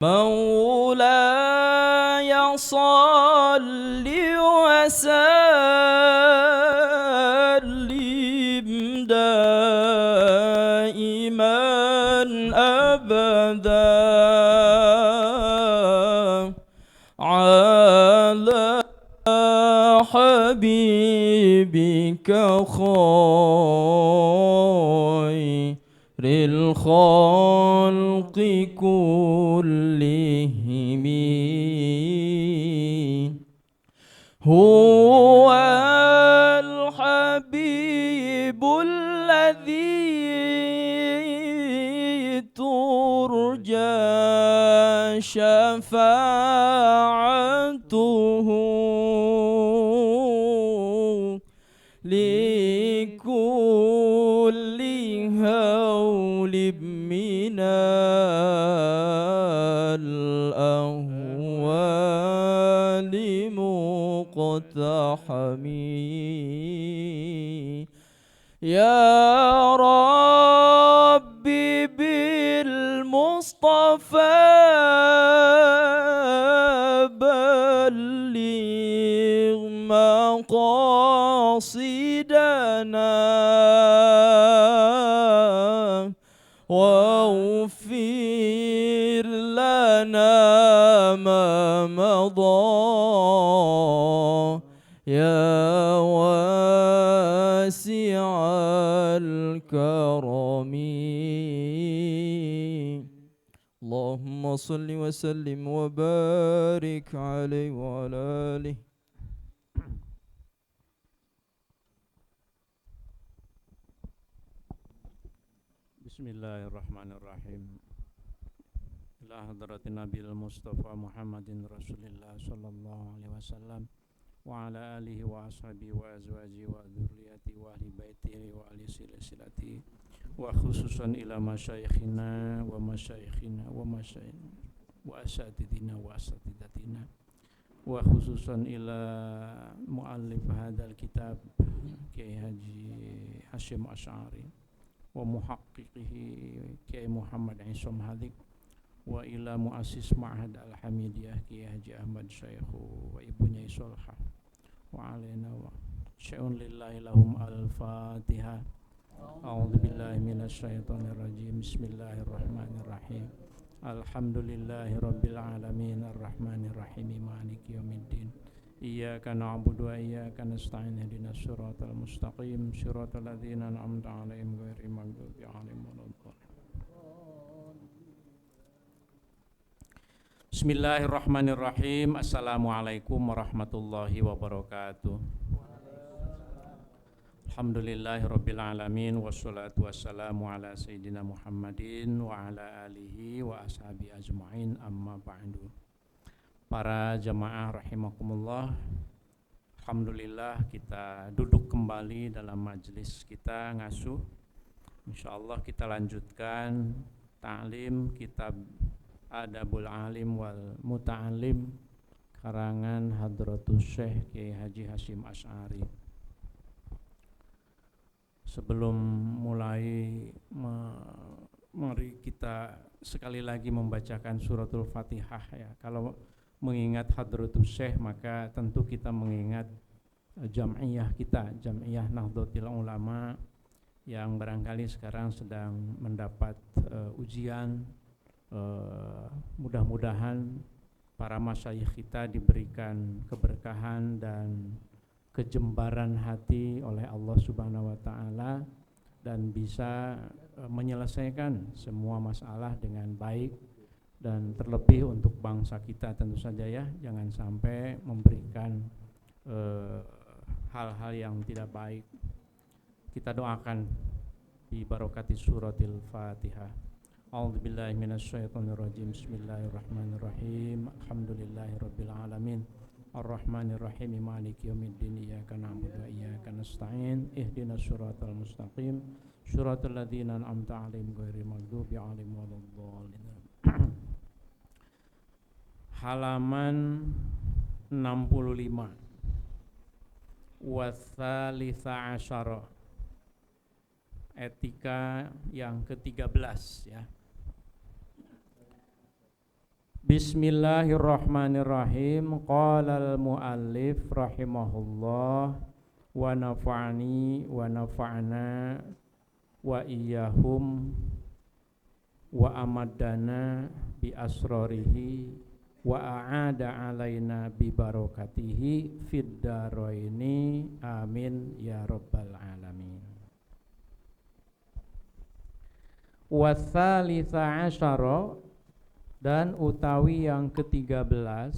مولاي صل وسلم دائما أبدا على حبيبك خير الخلق كلهم هو الحبيب الذي ترجى شفاعته لكل هول من الأهوال مقتحم يا ربي بالمصطفى بلغ مقاصدنا واغفر لنا ما مضى يا واسع الكرم اللهم صل وسلم وبارك عليه وعلى آله. Bismillahirrahmanirrahim. Ila hadratin Nabil Mustafa Muhammadin Rasulillah sallallahu alaihi wasallam wa ala alihi wa ashabihi wa azwaji wa dzurriyyati wa ahli baitihi wa ahli silsilati wa khususan ila masyayikhina wa masyayikhina wa asatidina wa asatidatina wa khususan ila muallif hadzal kitab Kiai Haji Hasyim Asy'ari wa muhaqqiqihi Kiai Muhammad Isom Halik wa ila muassis Ma'had Al-Hamidiyah Kiai Haji Ahmad Syekhu wa ibunya Isolha wa alaina wa syai'un lillahi lahum al-Fatihah. A'udzu billahi minasy syaithanir rajim. Bismillahirrahmanirrahim. Alhamdulillahi rabbil alamin arrahmanir rahim maliki yaumiddin. Iyyaka na'budu wa iyyaka nasta'in ihdinas siratal mustaqim siratal ladzina an'amta 'alaihim ghairil maghdubi 'alaihim waladdallin. Bismillahirrahmanirrahim. Assalamualaikum warahmatullahi wabarakatuh. Alhamdulillahirabbil alamin wassalatu wassalamu ala sayyidina Muhammadin wa ala alihi wa ashabi ajmain amma ba'du. Para jamaah rahimakumullah, alhamdulillah kita duduk kembali dalam majelis kita ngasuh. Insyaallah kita lanjutkan ta'lim kitab Adabul Alim wal Muta'alim karangan Hadratus Syekh Kiai Haji Hasyim Asy'ari. Sebelum mulai mari kita sekali lagi membacakan suratul Fatihah ya. Kalau mengingat Hadratus Syekh maka tentu kita mengingat jam'iyah kita, Jam'iyah Nahdlatul Ulama yang barangkali sekarang sedang mendapat ujian. Mudah-mudahan para masyayikh kita diberikan keberkahan dan kejembaran hati oleh Allah Subhanahu wa taala dan bisa menyelesaikan semua masalah dengan baik. Dan terlebih untuk bangsa kita tentu saja ya, jangan sampai memberikan hal-hal yang tidak baik. Kita doakan bi barokati suratil Fatihah. A'udzubillahi minasyaitonirrajim. Bismillahirrahmanirrahim. Alhamdulillahirabbil alamin. Arrahmanirrahim. Maliki yaumiddin. Iyyaka na'budu wa iyyaka nasta'in. Ihdinas siratal mustaqim. Siratal ladzina an'amta 'alaihim ghairil maghdubi 'alaihim waladdallin. Halaman 65 Watsalitsa asyara, etika yang ke-13 ya. Bismillahirrahmanirrahim. Qala al-muallif rahimahullah wa nafa'ani wa nafa'na wa iyyahum wa amaddana bi asrarihi wa a'ada alaina bi barakatihi fid daraini amin ya rabbal alamin. Wa tsalitsa asyara, dan utawi yang ke-13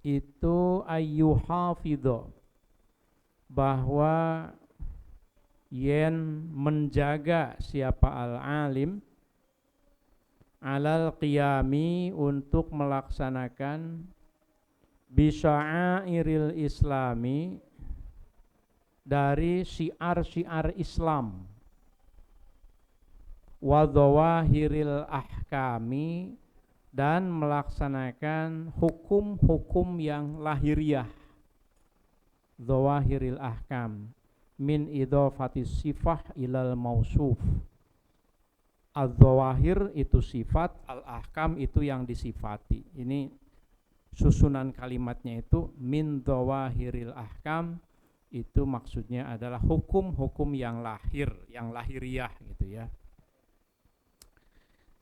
itu ayyuhafidho, bahwa yen menjaga siapa al-alim alal qiyami, untuk melaksanakan bisya'airil islami, dari syiar-syiar Islam, wa dhawahiril ahkami, dan melaksanakan hukum-hukum yang lahiriah, dhawahiril ahkam, min idhafatis sifah ilal mausuf. Al-dhawahir itu sifat, al-ahkam itu yang disifati. Ini susunan kalimatnya itu min dhawahiril ahkam, itu maksudnya adalah hukum-hukum yang lahir, yang lahiriah gitu ya.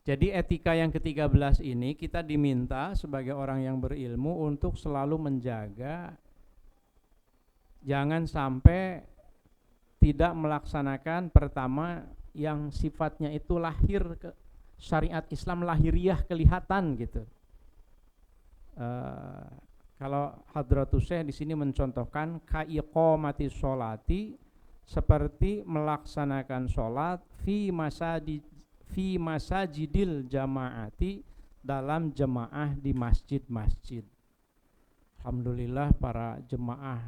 Jadi etika yang ke-13 ini kita diminta sebagai orang yang berilmu untuk selalu menjaga jangan sampai tidak melaksanakan pertama yang sifatnya itu lahir, ke syariat Islam lahiriah, kelihatan gitu. Kalau Hadratus Syekh di sini mencontohkan kaiqamati sholati, seperti melaksanakan sholat fi masajidil jamaati, dalam jemaah di masjid-masjid. Alhamdulillah para jemaah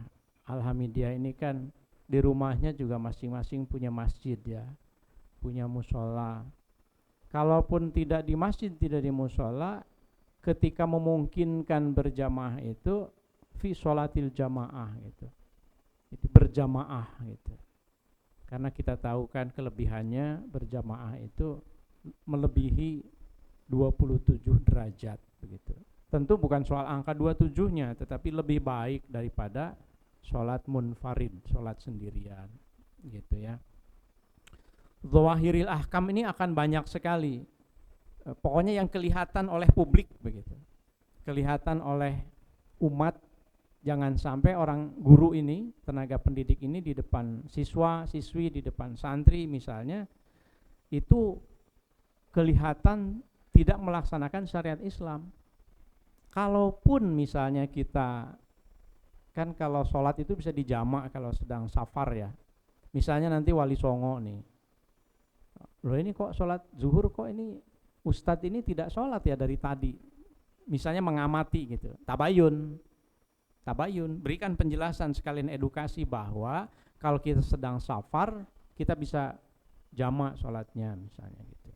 Al-Hamidiyah ini kan di rumahnya juga masing-masing punya masjid ya, punya musola. Kalaupun tidak di masjid, tidak di musola, ketika memungkinkan berjamaah itu fi sholatil jamaah gitu, itu berjamaah gitu. Karena kita tahu kan kelebihannya berjamaah itu melebihi 27 derajat begitu. Tentu bukan soal angka 27-nya, tetapi lebih baik daripada sholat munfarid, sholat sendirian gitu ya. Dhawahiril ahkam ini akan banyak sekali. Pokoknya yang kelihatan oleh publik begitu. Kelihatan oleh umat. Jangan sampai orang guru ini, tenaga pendidik ini di depan siswa, siswi, di depan santri misalnya, itu kelihatan tidak melaksanakan syariat Islam. Kalaupun misalnya kita, kan kalau sholat itu bisa dijamak kalau sedang safar ya. Misalnya nanti Wali Songo nih, loh ini kok sholat zuhur, kok ini ustadz ini tidak sholat ya dari tadi. Misalnya mengamati gitu, tabayun, berikan penjelasan sekalian edukasi bahwa kalau kita sedang safar, kita bisa jamak sholatnya misalnya gitu.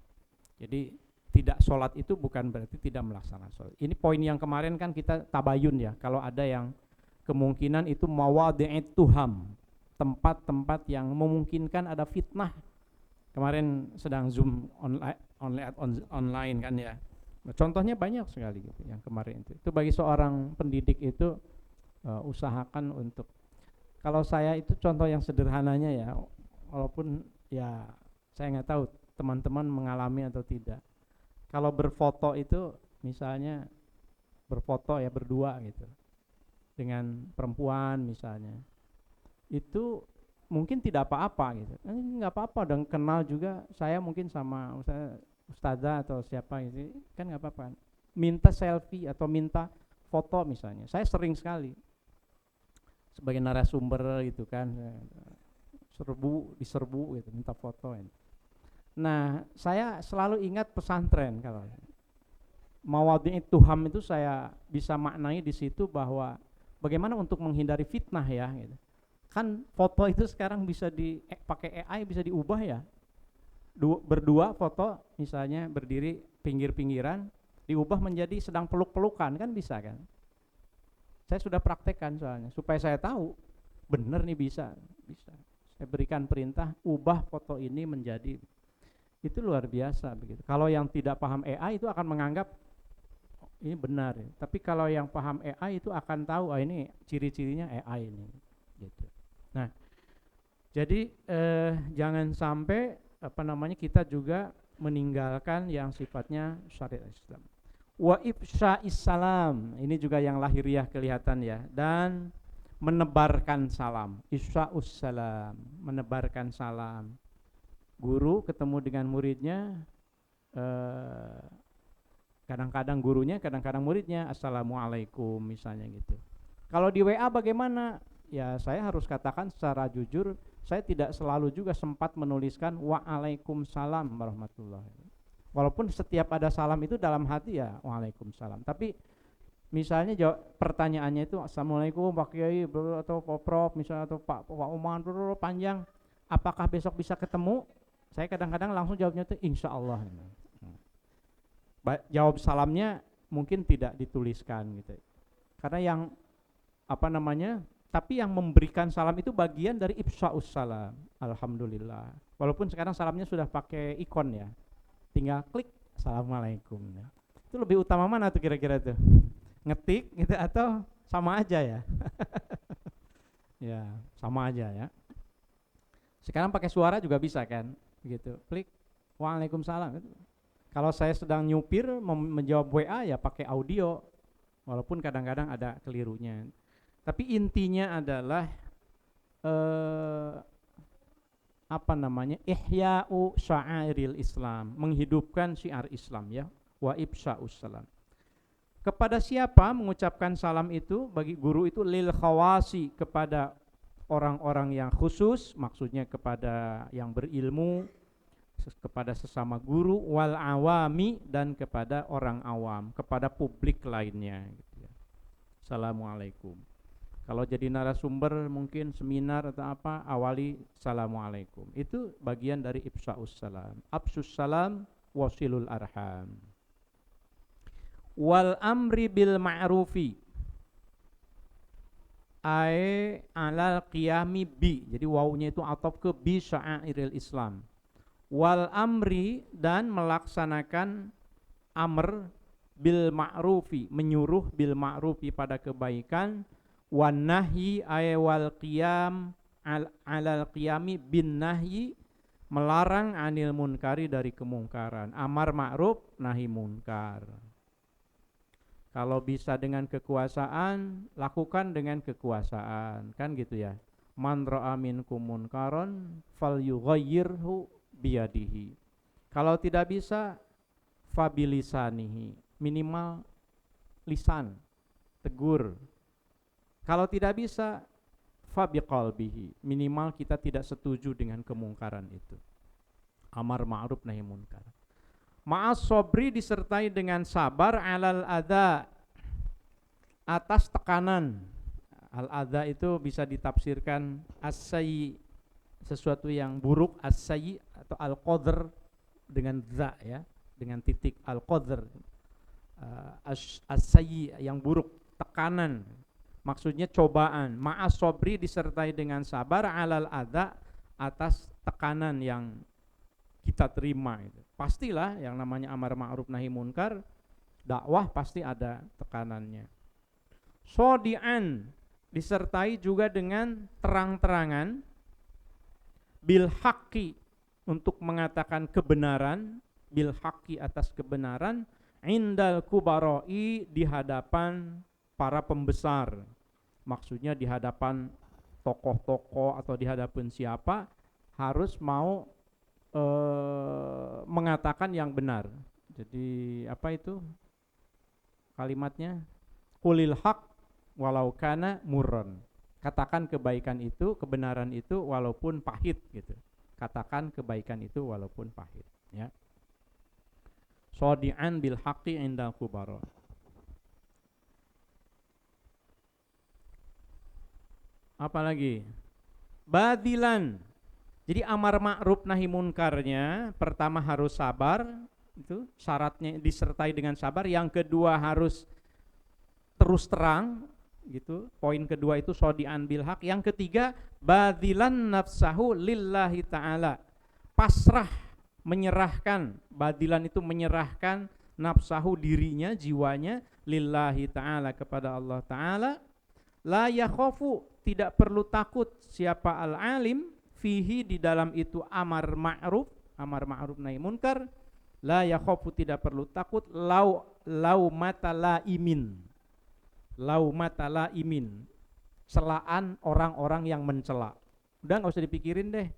Jadi tidak sholat itu bukan berarti tidak melaksanakan sholat. Ini poin yang kemarin kan kita tabayun ya, kalau ada yang kemungkinan itu mawadhi'it tuham, tempat-tempat yang memungkinkan ada fitnah. Kemarin sedang Zoom online kan ya. Nah, contohnya banyak sekali gitu yang kemarin itu. Itu bagi seorang pendidik itu usahakan untuk, kalau saya itu contoh yang sederhananya ya, walaupun ya saya nggak tahu teman-teman mengalami atau tidak. Kalau berfoto itu misalnya berfoto ya berdua gitu dengan perempuan misalnya, itu mungkin tidak apa-apa gitu, nggak apa-apa, dan kenal juga saya mungkin sama ustazah atau siapa gitu kan, nggak apa-apa. Minta selfie atau minta foto misalnya, saya sering sekali sebagai narasumber gitu kan, diserbu gitu minta foto ini. Nah, saya selalu ingat pesantren, kalau mawadhi'it tuham itu saya bisa maknai di situ bahwa bagaimana untuk menghindari fitnah ya gitu. Kan foto itu sekarang bisa pakai AI, bisa diubah ya. Berdua foto misalnya berdiri pinggir-pinggiran, diubah menjadi sedang peluk-pelukan, kan bisa kan. Saya sudah praktekkan soalnya, supaya saya tahu benar nih bisa. Saya berikan perintah, ubah foto ini menjadi, itu luar biasa begitu. Kalau yang tidak paham AI itu akan menganggap ini benar. Tapi kalau yang paham AI itu akan tahu, ini ciri-cirinya AI ini. Gitu. Nah, jadi jangan sampai kita juga meninggalkan yang sifatnya syariat Islam. Wa ifsya'is salam, ini juga yang lahiriah kelihatan ya, dan menebarkan salam. Ifsya'us salam, menebarkan salam. Guru ketemu dengan muridnya, kadang-kadang gurunya, kadang-kadang muridnya, assalamualaikum misalnya gitu. Kalau di WA bagaimana? Ya saya harus katakan secara jujur, saya tidak selalu juga sempat menuliskan waalaikumsalam warahmatullahi. Walaupun setiap ada salam itu dalam hati ya waalaikumsalam. Tapi misalnya pertanyaannya itu assalamualaikum Pak Kiai atau Pak Prof misalnya, atau Pak Umar panjang, apakah besok bisa ketemu? Saya kadang-kadang langsung jawabnya itu insya Allah. Jawab salamnya mungkin tidak dituliskan gitu. Karena yang tapi yang memberikan salam itu bagian dari ifsya'us salam. Alhamdulillah. Walaupun sekarang salamnya sudah pakai ikon ya. Tinggal klik assalamualaikum. Itu lebih utama mana tuh kira-kira tuh? Ngetik gitu atau sama aja ya? Ya, sama aja ya. Sekarang pakai suara juga bisa kan? Gitu. Klik waalaikumsalam. Kalau saya sedang nyupir menjawab WA ya pakai audio. Walaupun kadang-kadang ada kelirunya. Tapi intinya adalah ihya'u sya'airil Islam, menghidupkan syiar Islam ya, wa ifsya'us salam. Kepada siapa mengucapkan salam itu? Bagi guru itu lil khawasi, kepada orang-orang yang khusus, maksudnya kepada yang berilmu, kepada sesama guru, wal awami, dan kepada orang awam, kepada publik lainnya gitu ya. Assalamualaikum. Kalau jadi narasumber mungkin seminar atau apa, awali assalamualaikum. Itu bagian dari ifsya'us salam. Absus salam wasilul arham. Wal amri bil ma'rufi ay alal qiyami bi. Jadi wawunya itu atop ke bi sya'airil Islam. Wal amri, dan melaksanakan amr bil ma'rufi, menyuruh bil ma'rufi pada kebaikan, wan nahyi ay wal qiyam alal qiyami bin nahyi, melarang anil munkari, dari kemungkaran. Amar ma'ruf nahi munkar. Kalau bisa dengan kekuasaan, lakukan dengan kekuasaan, kan gitu ya. Man ra'a minkum munkaron falyughayyirhu biyadihi. Kalau tidak bisa fabilisanihi, minimal lisan, tegur. Kalau tidak bisa fabiqalbihi, minimal kita tidak setuju dengan kemungkaran itu. Amar ma'ruf nahi munkar. Ma'as sobri, disertai dengan sabar, alal adha, atas tekanan. Al adha itu bisa ditafsirkan as-sayyi, sesuatu yang buruk, as-sayyi atau al-qadr dengan za ya, dengan titik al-qadr. As-sayyi yang buruk, tekanan. Maksudnya cobaan. Ma'as sobri, disertai dengan sabar, alal adha, atas tekanan yang kita terima itu. Pastilah yang namanya amar ma'ruf nahi munkar, dakwah pasti ada tekanannya. Shodi'an, disertai juga dengan terang-terangan, bil haqqi, untuk mengatakan kebenaran, bil haqqi, atas kebenaran, indal kubaroi, di hadapan para pembesar. Maksudnya di hadapan tokoh-tokoh atau di hadapan siapa, harus mau mengatakan yang benar. Jadi apa itu kalimatnya? Qulil haq walau kana murran. Katakan kebaikan itu, kebenaran itu walaupun pahit gitu. Katakan kebaikan itu walaupun pahit ya. Shodi'an bil haqqi indal kubara. Apalagi? Badilan. Jadi amar ma'ruf nahi munkarnya, pertama harus sabar, itu syaratnya disertai dengan sabar. Yang kedua harus terus terang, gitu. Poin kedua itu shodi'an bil haq. Yang ketiga badilan nafsahu lillahi ta'ala, pasrah, menyerahkan. Badilan itu menyerahkan nafsahu, dirinya, jiwanya, lillahi ta'ala, kepada Allah ta'ala. La yakhafu, tidak perlu takut siapa al-alim, fihi, di dalam itu amar ma'ruf nahi munkar. La yakhafu, tidak perlu takut, lau mata laimin, celaan orang-orang yang mencela. Udah nggak usah dipikirin deh.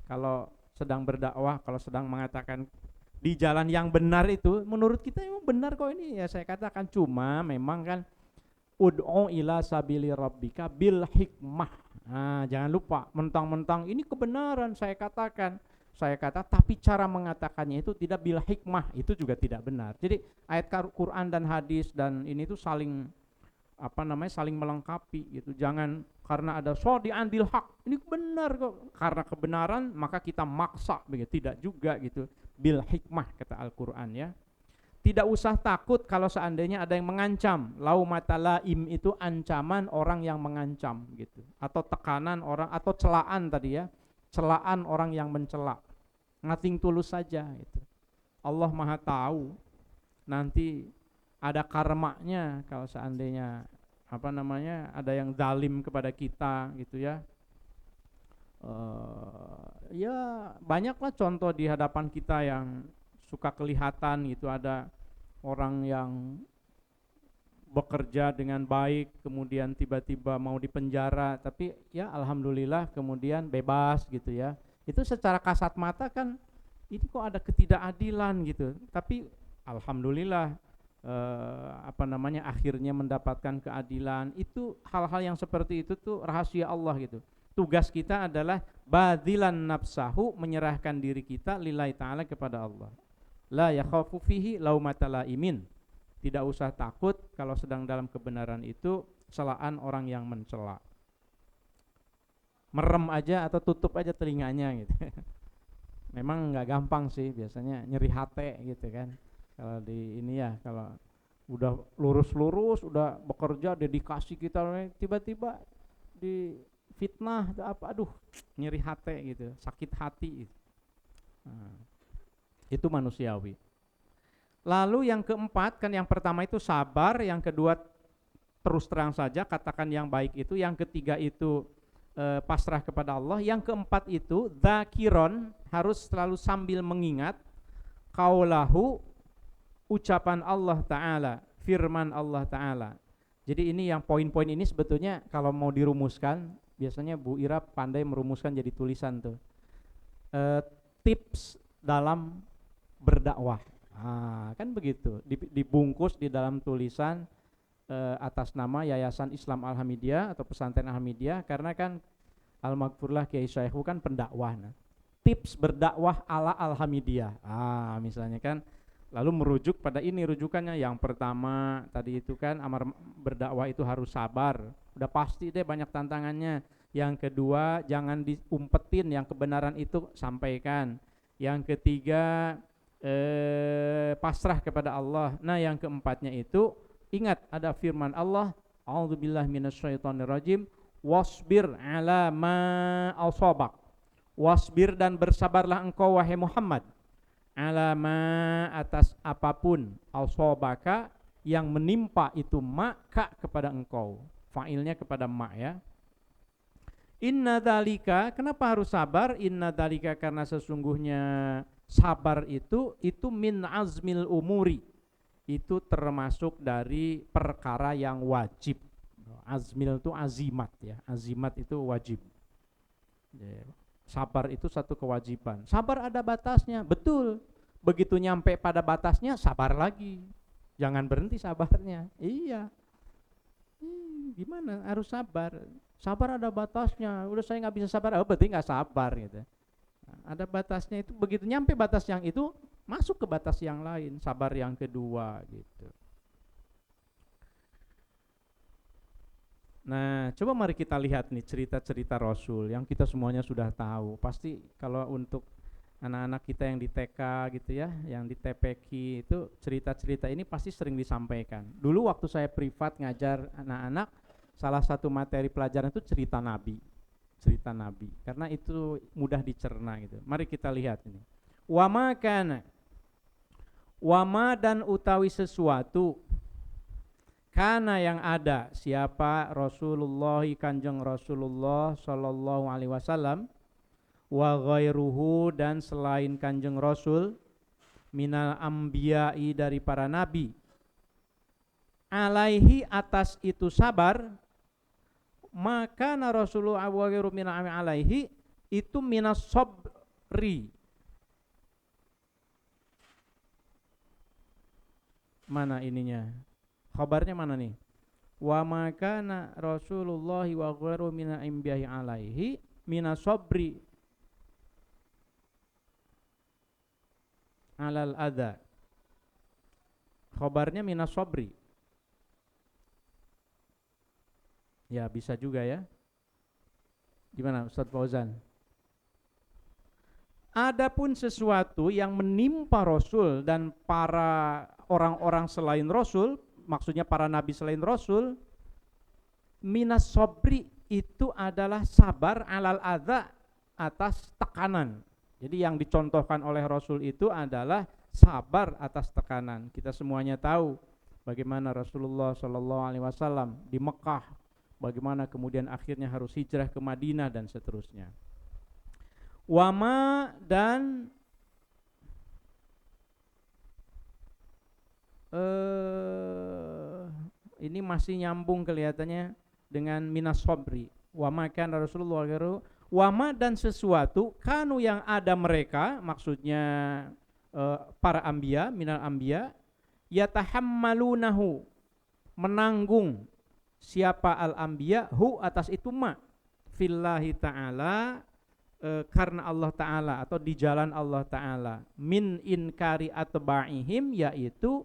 Kalau sedang berdakwah, kalau sedang mengatakan di jalan yang benar itu, menurut kita memang benar kok ini, ya saya katakan, cuma memang kan ud'u ila sabili rabbika bil hikmah. Nah, jangan lupa, mentang-mentang ini kebenaran saya kata, tapi cara mengatakannya itu tidak bil hikmah, itu juga tidak benar. Jadi ayat Quran dan hadis dan ini tuh saling saling melengkapi gitu. Jangan karena ada diambil hak, ini benar kok, karena kebenaran maka kita maksa begitu, tidak juga gitu. Bil hikmah kata Al-Qur'an ya. Tidak usah takut kalau seandainya ada yang mengancam. Laumata laim itu ancaman orang yang mengancam gitu, atau tekanan orang, atau celaan tadi ya, celaan orang yang mencela. Nothing tulus saja gitu. Allah Maha tahu nanti ada karmanya kalau seandainya ada yang zalim kepada kita gitu ya. Ya banyaklah contoh di hadapan kita yang suka kelihatan gitu, ada orang yang bekerja dengan baik kemudian tiba-tiba mau dipenjara, tapi ya alhamdulillah kemudian bebas gitu ya. Itu secara kasat mata kan ini kok ada ketidakadilan gitu, tapi alhamdulillah akhirnya mendapatkan keadilan. Itu hal-hal yang seperti itu tuh rahasia Allah gitu. Tugas kita adalah badilan nafsahu, menyerahkan diri kita lillahi ta'ala, kepada Allah. La yakhafu fihi laumata laimin, tidak usah takut kalau sedang dalam kebenaran itu celaan orang yang mencela. Merem aja atau tutup aja telinganya gitu. Memang nggak gampang sih, biasanya nyeri hati gitu kan. Kalau di ini ya, kalau udah lurus-lurus, udah bekerja, dedikasi kita, tiba-tiba di fitnah aduh, nyeri hati gitu, sakit hati gitu. Nah, itu manusiawi. Lalu yang keempat, kan yang pertama itu sabar, yang kedua terus terang saja katakan yang baik itu, yang ketiga itu pasrah kepada Allah, yang keempat itu dzakiron, harus selalu sambil mengingat qaulahu, ucapan Allah Ta'ala, firman Allah Ta'ala. Jadi ini yang poin-poin ini sebetulnya kalau mau dirumuskan, biasanya Bu Ira pandai merumuskan jadi tulisan tuh. Tips dalam berdakwah. Kan begitu, dibungkus di dalam tulisan atas nama Yayasan Islam Al-Hamidiyah atau Pesantren Al-Hamidiyah, karena kan Al-Maghfurlah Kiai Syaihu kan pendakwah. Nah, tips berdakwah ala Al-Hamidiyah. Misalnya kan, lalu merujuk pada ini rujukannya. Yang pertama tadi itu kan amar berdakwah itu harus sabar, udah pasti deh banyak tantangannya. Yang kedua jangan diumpetin, yang kebenaran itu sampaikan. Yang ketiga pasrah kepada Allah. Nah yang keempatnya itu ingat ada firman Allah, a'udzubillahi minasyaitonirrajim, wasbir ala ma asabak, wasbir, dan bersabarlah engkau wahai Muhammad, alama, atas apapun, al-sobaka, yang menimpa itu, maka kepada engkau, fa'ilnya kepada ma ya. Inna dalika, kenapa harus sabar? Inna dalika, karena sesungguhnya sabar itu min azmil umuri, itu termasuk dari perkara yang wajib. Azmil itu azimat ya, azimat itu wajib. Sabar itu satu kewajiban. Sabar ada batasnya, betul. Begitu nyampe pada batasnya, sabar lagi. Jangan berhenti sabarnya. Iya. Gimana? Harus sabar. Sabar ada batasnya. Udah saya nggak bisa sabar, berarti nggak sabar gitu. Nah, ada batasnya itu. Begitu nyampe batas yang itu, masuk ke batas yang lain. Sabar yang kedua gitu. Nah, coba mari kita lihat nih cerita-cerita Rasul yang kita semuanya sudah tahu. Pasti kalau untuk anak-anak kita yang di TK gitu ya, yang di TPQ itu cerita-cerita ini pasti sering disampaikan. Dulu waktu saya privat ngajar anak-anak, salah satu materi pelajaran itu cerita Nabi. Cerita Nabi, karena itu mudah dicerna gitu. Mari kita lihat ini. Wa ma kana Wama dan utawi sesuatu kana yang ada siapa Rasulullah Kanjeng Rasulullah sallallahu alaihi wasallam wa ghairuhu dan selain Kanjeng Rasul minal ambiyai dari para nabi alaihi atas itu sabar maka na Rasulullah wa ghairu minal alaihi itu minas sabri. Mana ininya? Khabarnya mana nih? Wa makana Rasulullah wa ghairu minal anbiya'i alaihi minas sabri alal adza. Khabarnya minas sabri. Ya, bisa juga ya. Gimana Ustaz Fauzan? Adapun sesuatu yang menimpa Rasul dan para orang-orang selain Rasul, maksudnya para nabi selain Rasul, minas sobri itu adalah sabar alal adza atas tekanan. Jadi yang dicontohkan oleh Rasul itu adalah sabar atas tekanan. Kita semuanya tahu bagaimana Rasulullah Shallallahu Alaihi Wasallam di Mekah, bagaimana kemudian akhirnya harus hijrah ke Madinah dan seterusnya. Wama dan ini masih nyambung kelihatannya dengan minas sobri. Wama kan Rasulullah wama dan sesuatu kanu yang ada mereka, maksudnya para anbiya minal anbiya yatahammalunahu menanggung siapa al anbiya hu atas itu ma fillahi ta'ala karena Allah Ta'ala atau di jalan Allah Ta'ala min inkari atba'ihim yaitu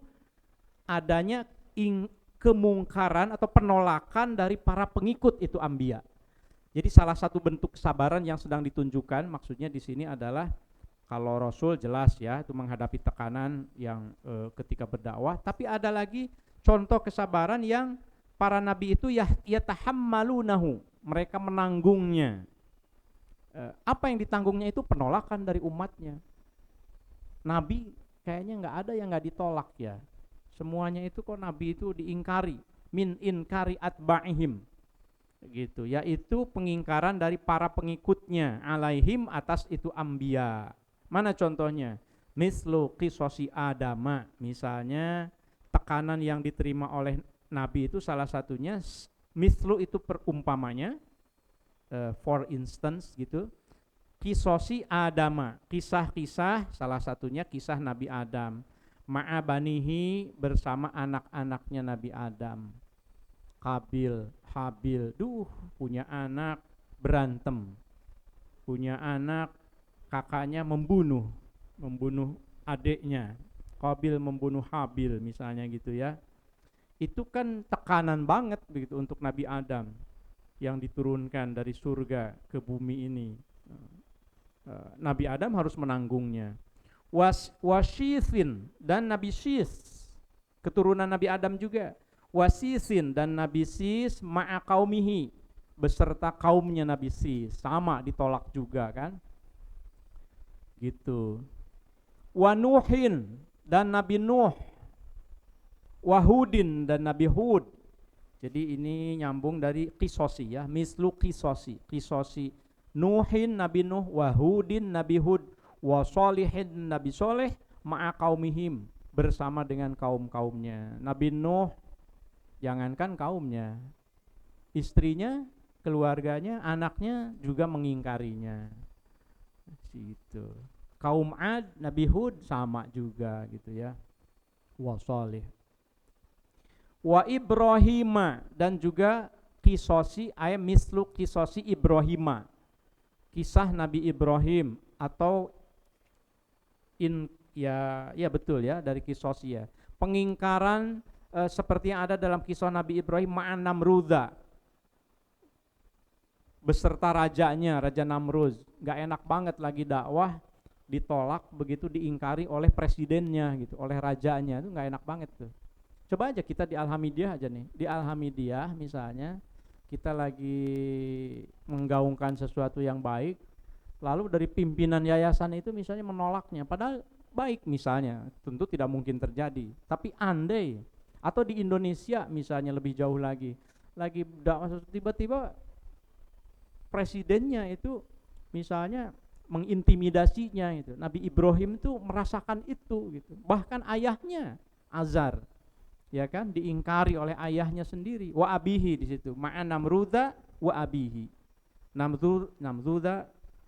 adanya kemungkaran atau penolakan dari para pengikut itu anbiya. Jadi salah satu bentuk kesabaran yang sedang ditunjukkan maksudnya di sini adalah kalau Rasul jelas ya itu menghadapi tekanan yang ketika berdakwah, tapi ada lagi contoh kesabaran yang para nabi itu yatahammalunahu, mereka menanggungnya. Apa yang ditanggungnya itu penolakan dari umatnya. Nabi kayaknya nggak ada yang nggak ditolak ya. Semuanya itu kok nabi itu diingkari, min inkari atba'ihim, gitu. Yaitu pengingkaran dari para pengikutnya, alaihim atas itu anbiya. Mana contohnya? Mislu qisosi adama, misalnya tekanan yang diterima oleh nabi itu salah satunya mislu itu perumpamanya. For instance gitu, kisosi adama, kisah-kisah salah satunya kisah Nabi Adam, ma'abanihi bersama anak-anaknya Nabi Adam, Kabil, Habil, punya anak berantem, punya anak kakaknya membunuh adiknya, Kabil membunuh Habil misalnya gitu ya. Itu kan tekanan banget begitu untuk Nabi Adam yang diturunkan dari surga ke bumi ini. Nabi Adam harus menanggungnya. Wasyithin dan Nabi Sis, keturunan Nabi Adam juga. Wasisin dan Nabi Sis ma'a qaumihi, beserta kaumnya Nabi Sis, sama ditolak juga kan. Gitu. Wa Nuhin dan Nabi Nuh. Wahudin dan Nabi Hud. Jadi ini nyambung dari kisosi ya, mislu kisosi Nuhin Nabi Nuh, Wahudin Nabi Hud, Wasolihin Nabi Soleh, ma'a qaumihim bersama dengan kaum-kaumnya. Nabi Nuh jangankan kaumnya, istrinya, keluarganya, anaknya juga mengingkarinya. Gitu. Kaum Ad, Nabi Hud sama juga gitu ya. Wasolih. Wa Ibrahima dan juga kisosi ayat mislu kisosi Ibrahima, kisah Nabi Ibrahim atau ya betul ya dari kisosi ya, pengingkaran seperti yang ada dalam kisah Nabi Ibrahim ma'an Namrudha beserta rajanya, Raja Namrud. Gak enak banget lagi dakwah ditolak begitu, diingkari oleh presidennya gitu, oleh rajanya, itu gak enak banget tuh. Coba aja kita di Alhamidiyah aja nih, di Alhamidiyah misalnya kita lagi menggaungkan sesuatu yang baik, lalu dari pimpinan yayasan itu misalnya menolaknya, padahal baik misalnya, tentu tidak mungkin terjadi. Tapi andai, atau di Indonesia misalnya lebih jauh lagi dakwah, tiba-tiba presidennya itu misalnya mengintimidasinya itu. Nabi Ibrahim itu merasakan itu gitu. Bahkan ayahnya Azar, ya kan, diingkari oleh ayahnya sendiri. Wa abihi di situ. Ma'a Namruda wa abihi.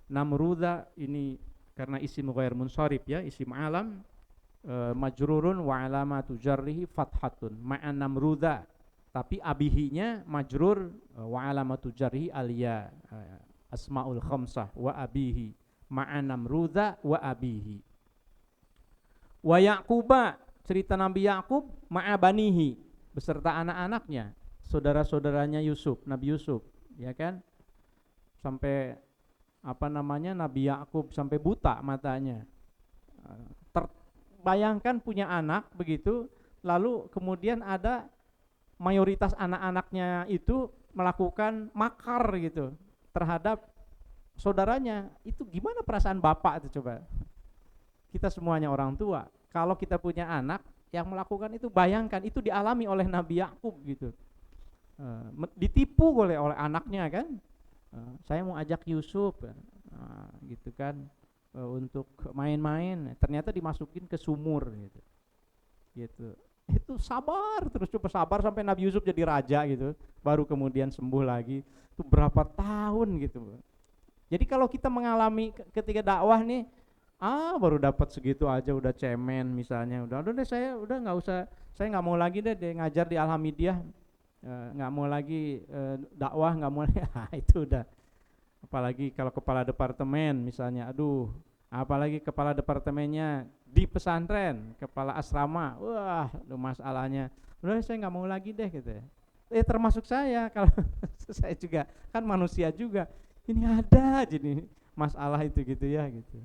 Namruda ini karena isim ghair munsharif ya, isim alam, majrurun wa alamatu jarrihi fathatun. Ma'a Namruda, tapi abihinya majrur, wa alamatu jarrihi alya, asmaul khamsah, wa abihi. Ma'a Namruda wa abihi. Wa Yaquba, cerita Nabi Yakub, ma'a banihi, beserta anak-anaknya, saudara-saudaranya Yusuf, Nabi Yusuf, ya kan? Sampai Nabi Yakub sampai buta matanya. Bayangkan punya anak begitu, lalu kemudian ada mayoritas anak-anaknya itu melakukan makar gitu terhadap saudaranya. Itu gimana perasaan bapak itu coba? Kita semuanya orang tua, kalau kita punya anak yang melakukan itu, bayangkan itu dialami oleh Nabi Yakub gitu. Ditipu oleh anaknya kan. Saya mau ajak Yusuf gitu kan, untuk main-main, ternyata dimasukin ke sumur gitu. Itu sabar terus, coba sabar sampai Nabi Yusuf jadi raja gitu, baru kemudian sembuh lagi. Itu berapa tahun gitu. Jadi kalau kita mengalami ketika dakwah nih, baru dapat segitu aja udah cemen misalnya, udah deh saya udah nggak usah, saya nggak mau lagi deh ngajar di Alhamidiyah, nggak mau lagi dakwah, nggak mau lagi. Itu udah. Apalagi kalau kepala departemen misalnya, apalagi kepala departemennya di pesantren, kepala asrama, wah itu masalahnya, udah saya nggak mau lagi deh gitu ya. Termasuk saya, kalau saya juga kan manusia juga, ini ada jadi masalah itu gitu ya gitu.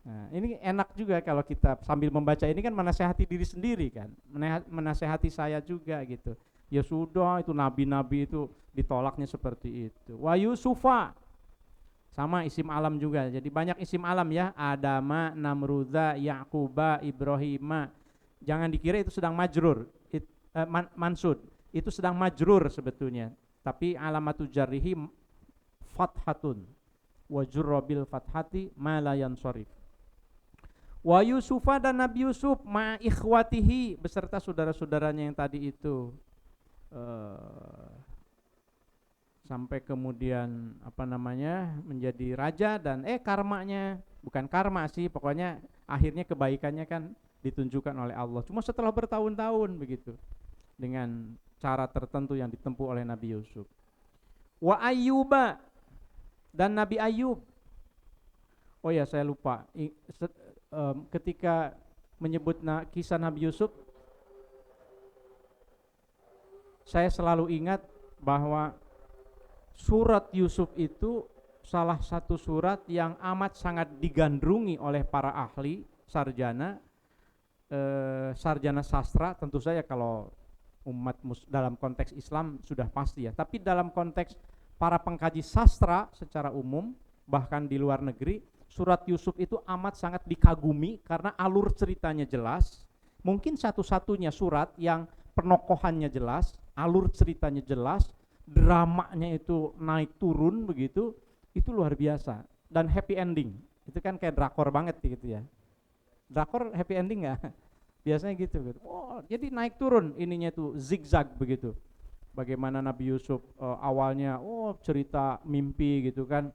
Nah, ini enak juga kalau kita sambil membaca ini kan menasehati diri sendiri kan, menasehati saya juga gitu. Ya sudah, itu nabi-nabi itu ditolaknya seperti itu. Wa Yusufa, sama isim alam juga. Jadi banyak isim alam ya, Adama, Namruda, Yaquba, Ibrahima. Jangan dikira itu sedang majrur, mansud. Itu sedang majrur sebetulnya. Tapi alamatu jarrihi fathatun. Wa jurra bil fathati ma la yansharif. Wa Yusufa, dan Nabi Yusuf, ma ikhwatihi, beserta saudara-saudaranya yang tadi itu. Sampai kemudian menjadi raja, dan karmanya, bukan karma sih, pokoknya akhirnya kebaikannya kan ditunjukkan oleh Allah. Cuma setelah bertahun-tahun begitu, dengan cara tertentu yang ditempuh oleh Nabi Yusuf. Wa Ayyuba, dan Nabi Ayub. Oh ya, saya lupa, ketika menyebut kisah Nabi Yusuf, saya selalu ingat bahwa surat Yusuf itu salah satu surat yang amat sangat digandrungi oleh para ahli sarjana sastra. Tentu saja kalau umat dalam konteks Islam sudah pasti ya, tapi dalam konteks para pengkaji sastra secara umum, bahkan di luar negeri, surat Yusuf itu amat sangat dikagumi karena alur ceritanya jelas. Mungkin satu-satunya surat yang penokohannya jelas, alur ceritanya jelas, dramanya itu naik turun begitu, itu luar biasa, dan happy ending. Itu kan kayak drakor banget gitu ya. Drakor happy ending nggak? Biasanya gitu. Oh, jadi naik turun ininya tuh zigzag begitu. Bagaimana Nabi Yusuf awalnya cerita mimpi gitu kan.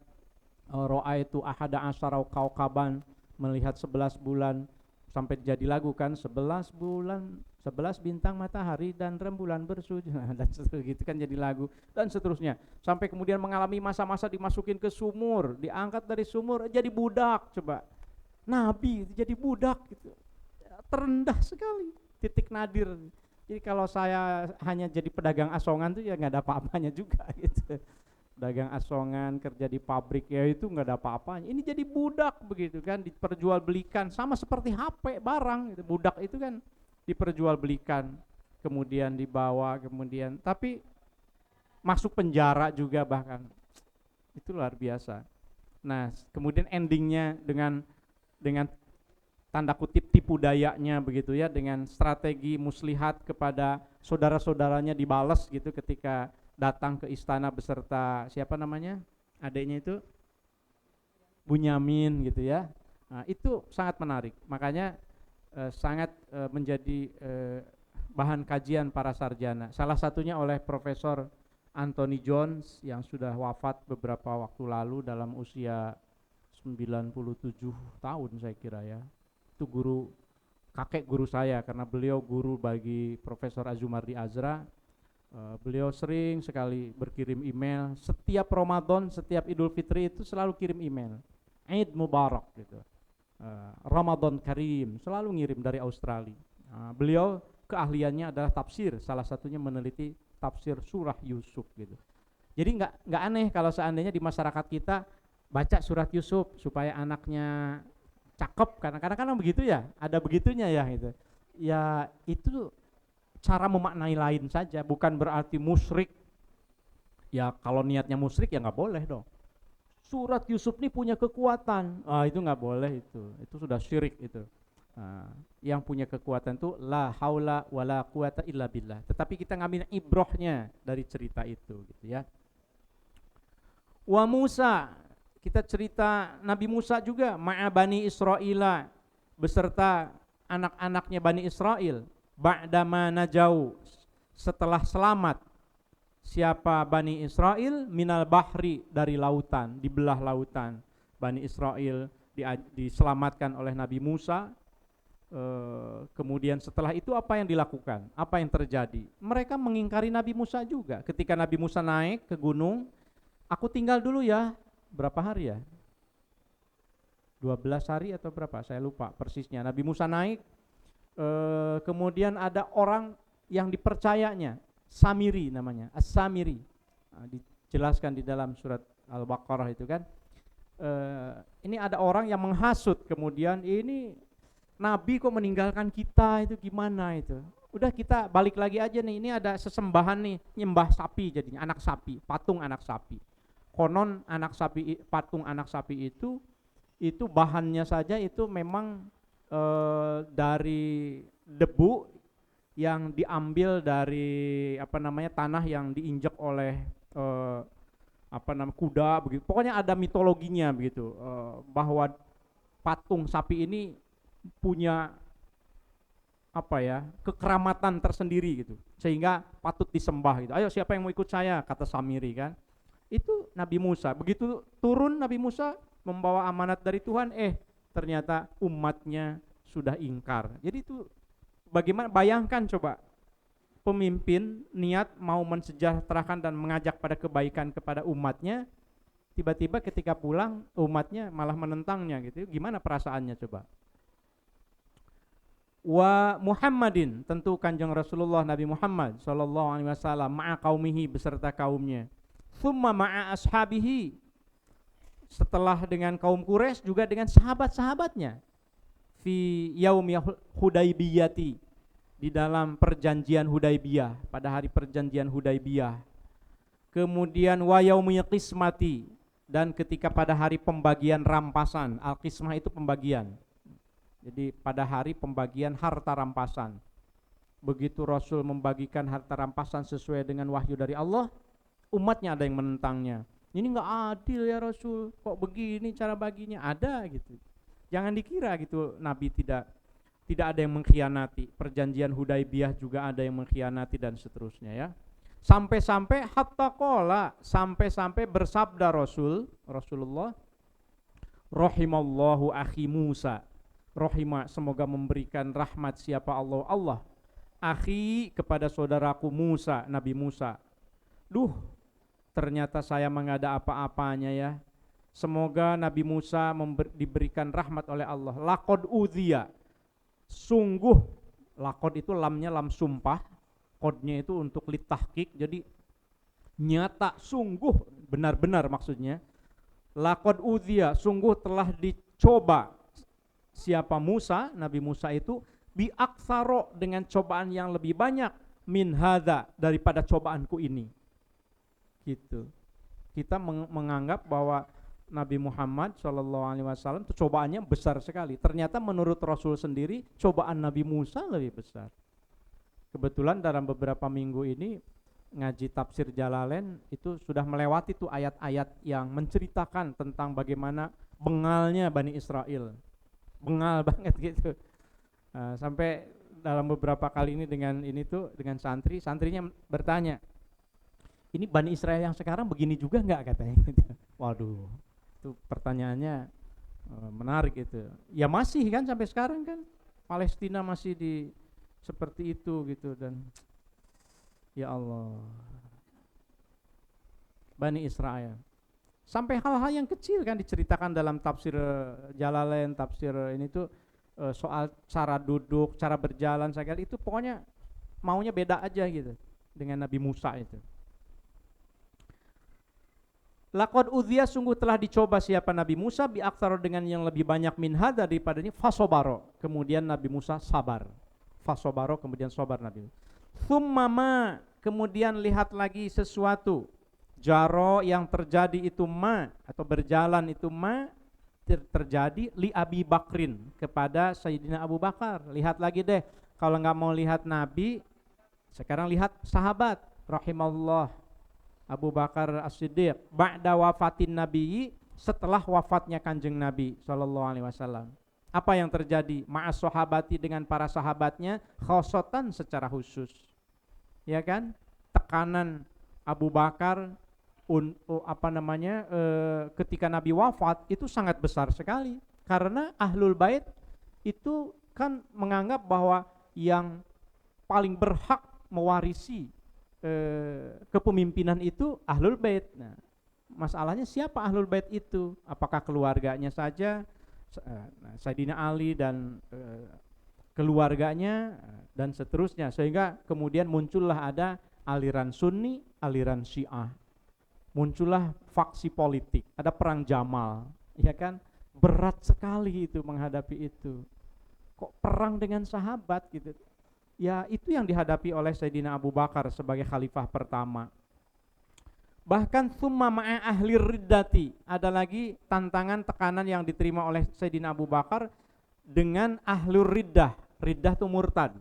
Ra'aitu ahada asyara kaukaban, melihat 11 bulan, sampai jadi lagu kan, 11 bulan, 11 bintang matahari dan rembulan bersujud, dan seterusnya gitu kan jadi lagu, dan seterusnya. Sampai kemudian mengalami masa-masa dimasukin ke sumur, diangkat dari sumur jadi budak. Coba, Nabi jadi budak gitu, terendah sekali, titik nadir. Jadi kalau saya hanya jadi pedagang asongan tuh ya nggak ada apa-apanya juga gitu. Dagang asongan, kerja di pabrik ya itu nggak ada apa-apanya. Ini jadi budak begitu kan, diperjualbelikan sama seperti HP barang gitu. Budak itu kan diperjualbelikan, kemudian dibawa, kemudian tapi masuk penjara juga bahkan. Itu luar biasa. Nah, kemudian endingnya dengan tanda kutip tipu dayanya begitu ya, dengan strategi muslihat kepada saudara-saudaranya dibalas gitu ketika datang ke istana beserta siapa namanya adiknya itu Bunyamin gitu ya. Nah, itu sangat menarik, makanya sangat menjadi bahan kajian para sarjana. Salah satunya oleh Profesor Anthony Jones yang sudah wafat beberapa waktu lalu dalam usia 97 tahun saya kira ya. Itu kakek guru saya, karena beliau guru bagi Profesor Azumardi Azra. Beliau sering sekali berkirim email, setiap Ramadan, setiap Idul Fitri itu selalu kirim email, Eid Mubarak gitu, Ramadan Karim, selalu ngirim dari Australia. Beliau keahliannya adalah tafsir, salah satunya meneliti tafsir surah Yusuf gitu. Jadi nggak aneh kalau seandainya di masyarakat kita baca surat Yusuf supaya anaknya cakep, karena kadang-kadang begitu ya, ada begitunya ya gitu. Ya itu cara memaknai lain saja, bukan berarti musyrik. Ya kalau niatnya musyrik ya nggak boleh dong. Surat Yusuf ini punya kekuatan, itu nggak boleh, itu sudah syirik itu. Yang punya kekuatan itu la haula wala quwata illa billah. Tetapi kita ngambil ibrohnya dari cerita itu gitu ya. Wa Musa, kita cerita Nabi Musa juga, ma'a Bani Israila, beserta anak-anaknya Bani Israel, ba'dama najau, setelah selamat. Siapa Bani Israel? Minal bahri, dari lautan, dibelah lautan. Bani Israel diselamatkan oleh Nabi Musa. Kemudian setelah itu apa yang dilakukan? Apa yang terjadi? Mereka mengingkari Nabi Musa juga. Ketika Nabi Musa naik ke gunung, aku tinggal dulu ya. Berapa hari ya? 12 hari atau berapa? Saya lupa persisnya. Nabi Musa naik, kemudian ada orang yang dipercayanya, Samiri namanya, As-Samiri. Dijelaskan di dalam surat Al-Baqarah itu kan. Ini ada orang yang menghasut, kemudian ini Nabi kok meninggalkan kita, itu gimana itu? Udah kita balik lagi aja nih, ini ada sesembahan nih, nyembah sapi jadinya, anak sapi, patung anak sapi. Konon patung anak sapi itu bahannya saja itu memang dari debu yang diambil dari tanah yang diinjak oleh kuda begitu. Pokoknya ada mitologinya begitu, bahwa patung sapi ini punya kekeramatan tersendiri gitu, sehingga patut disembah gitu. Ayo siapa yang mau ikut saya, kata Samiri kan. Itu Nabi Musa, begitu turun Nabi Musa membawa amanat dari Tuhan, ternyata umatnya sudah ingkar. Jadi itu bagaimana, bayangkan coba, pemimpin niat mau mensejahterakan dan mengajak pada kebaikan kepada umatnya, tiba-tiba ketika pulang umatnya malah menentangnya gitu, gimana perasaannya coba. Wa Muhammadin, tentu Kanjeng Rasulullah Nabi Muhammad sallallahu alaihi wasallam, ma'a qaumihi, beserta kaumnya. Thumma ma'a ashabihi, setelah dengan kaum Quraisy juga dengan sahabat-sahabatnya. Fi yaumi Hudaybiyati, di dalam perjanjian Hudaybiyah, pada hari perjanjian Hudaybiyah. Kemudian wa yaumi qismati, dan ketika pada hari pembagian rampasan. Al-qismah itu pembagian. Jadi pada hari pembagian harta rampasan. Begitu Rasul membagikan harta rampasan sesuai dengan wahyu dari Allah, umatnya ada yang menentangnya. Ini enggak adil ya Rasul, kok begini cara baginya? Ada gitu. Jangan dikira gitu Nabi tidak ada yang mengkhianati. Perjanjian Hudaybiyah juga ada yang mengkhianati dan seterusnya ya. Sampai-sampai hatta qala, sampai-sampai bersabda Rasulullah, rahimallahu akhi Musa. Rahimah, semoga memberikan rahmat siapa Allah. Akhi, kepada saudaraku Musa, Nabi Musa. Ternyata saya mengada apa-apanya ya. Semoga Nabi Musa diberikan rahmat oleh Allah. Laqad udhiya, sungguh, laqad itu lamnya lam sumpah, kodnya itu untuk litahqiq, jadi nyata, sungguh, benar-benar maksudnya. Laqad udhiya, sungguh telah dicoba siapa Musa, Nabi Musa itu, bi aktsaro, dengan cobaan yang lebih banyak, min hadza, daripada cobaanku ini. Gitu. Kita menganggap bahwa Nabi Muhammad SAW itu cobaannya besar sekali. Ternyata menurut Rasul sendiri cobaan Nabi Musa lebih besar. Kebetulan dalam beberapa minggu ini ngaji tafsir Jalalain itu sudah melewati tuh ayat-ayat yang menceritakan tentang bagaimana bengalnya Bani Israel. Bengal banget gitu. Sampai dalam beberapa kali ini dengan santrinya bertanya, ini Bani Israel yang sekarang begini juga enggak katanya gitu. Waduh, itu pertanyaannya menarik itu. Ya masih kan sampai sekarang kan Palestina masih seperti itu gitu. Dan ya Allah, Bani Israel sampai hal-hal yang kecil kan diceritakan dalam tafsir Jalalain, tafsir ini tuh soal cara duduk, cara berjalan, saya kira itu pokoknya maunya beda aja gitu dengan Nabi Musa itu. Laqad udhiya, sungguh telah dicoba siapa Nabi Musa bi aktsara dengan yang lebih banyak min hadza daripada ini, fasobaro, kemudian Nabi Musa sabar. Fasobaro, kemudian sabar Nabi. Tsumma, kemudian lihat lagi sesuatu jaro yang terjadi itu atau berjalan itu terjadi li Abi Bakrin, kepada Sayyidina Abu Bakar. Lihat lagi deh, kalau nggak mau lihat Nabi, sekarang lihat sahabat. Rahimahullah Abu Bakar As-Siddiq ba'da wafatin Nabi, setelah wafatnya Kanjeng Nabi SAW. Apa yang terjadi? Ma'as sahabati, dengan para sahabatnya, khosotan secara khusus. Ya kan? Tekanan Abu Bakar ketika Nabi wafat itu sangat besar sekali, karena Ahlul Bait itu kan menganggap bahwa yang paling berhak mewarisi kepemimpinan itu Ahlul Bait. Nah, masalahnya siapa Ahlul Bait itu? Apakah keluarganya saja, Sayyidina Ali dan keluarganya dan seterusnya, sehingga kemudian muncullah ada aliran Sunni, aliran Syiah. Muncullah faksi politik, ada perang Jamal, ya kan? Berat sekali itu menghadapi itu. Kok perang dengan sahabat gitu? Ya itu yang dihadapi oleh Sayyidina Abu Bakar sebagai khalifah pertama. Bahkan summa ma'a ahli riddati, ada lagi tantangan, tekanan yang diterima oleh Sayyidina Abu Bakar dengan ahlur riddah. Riddah itu murtad.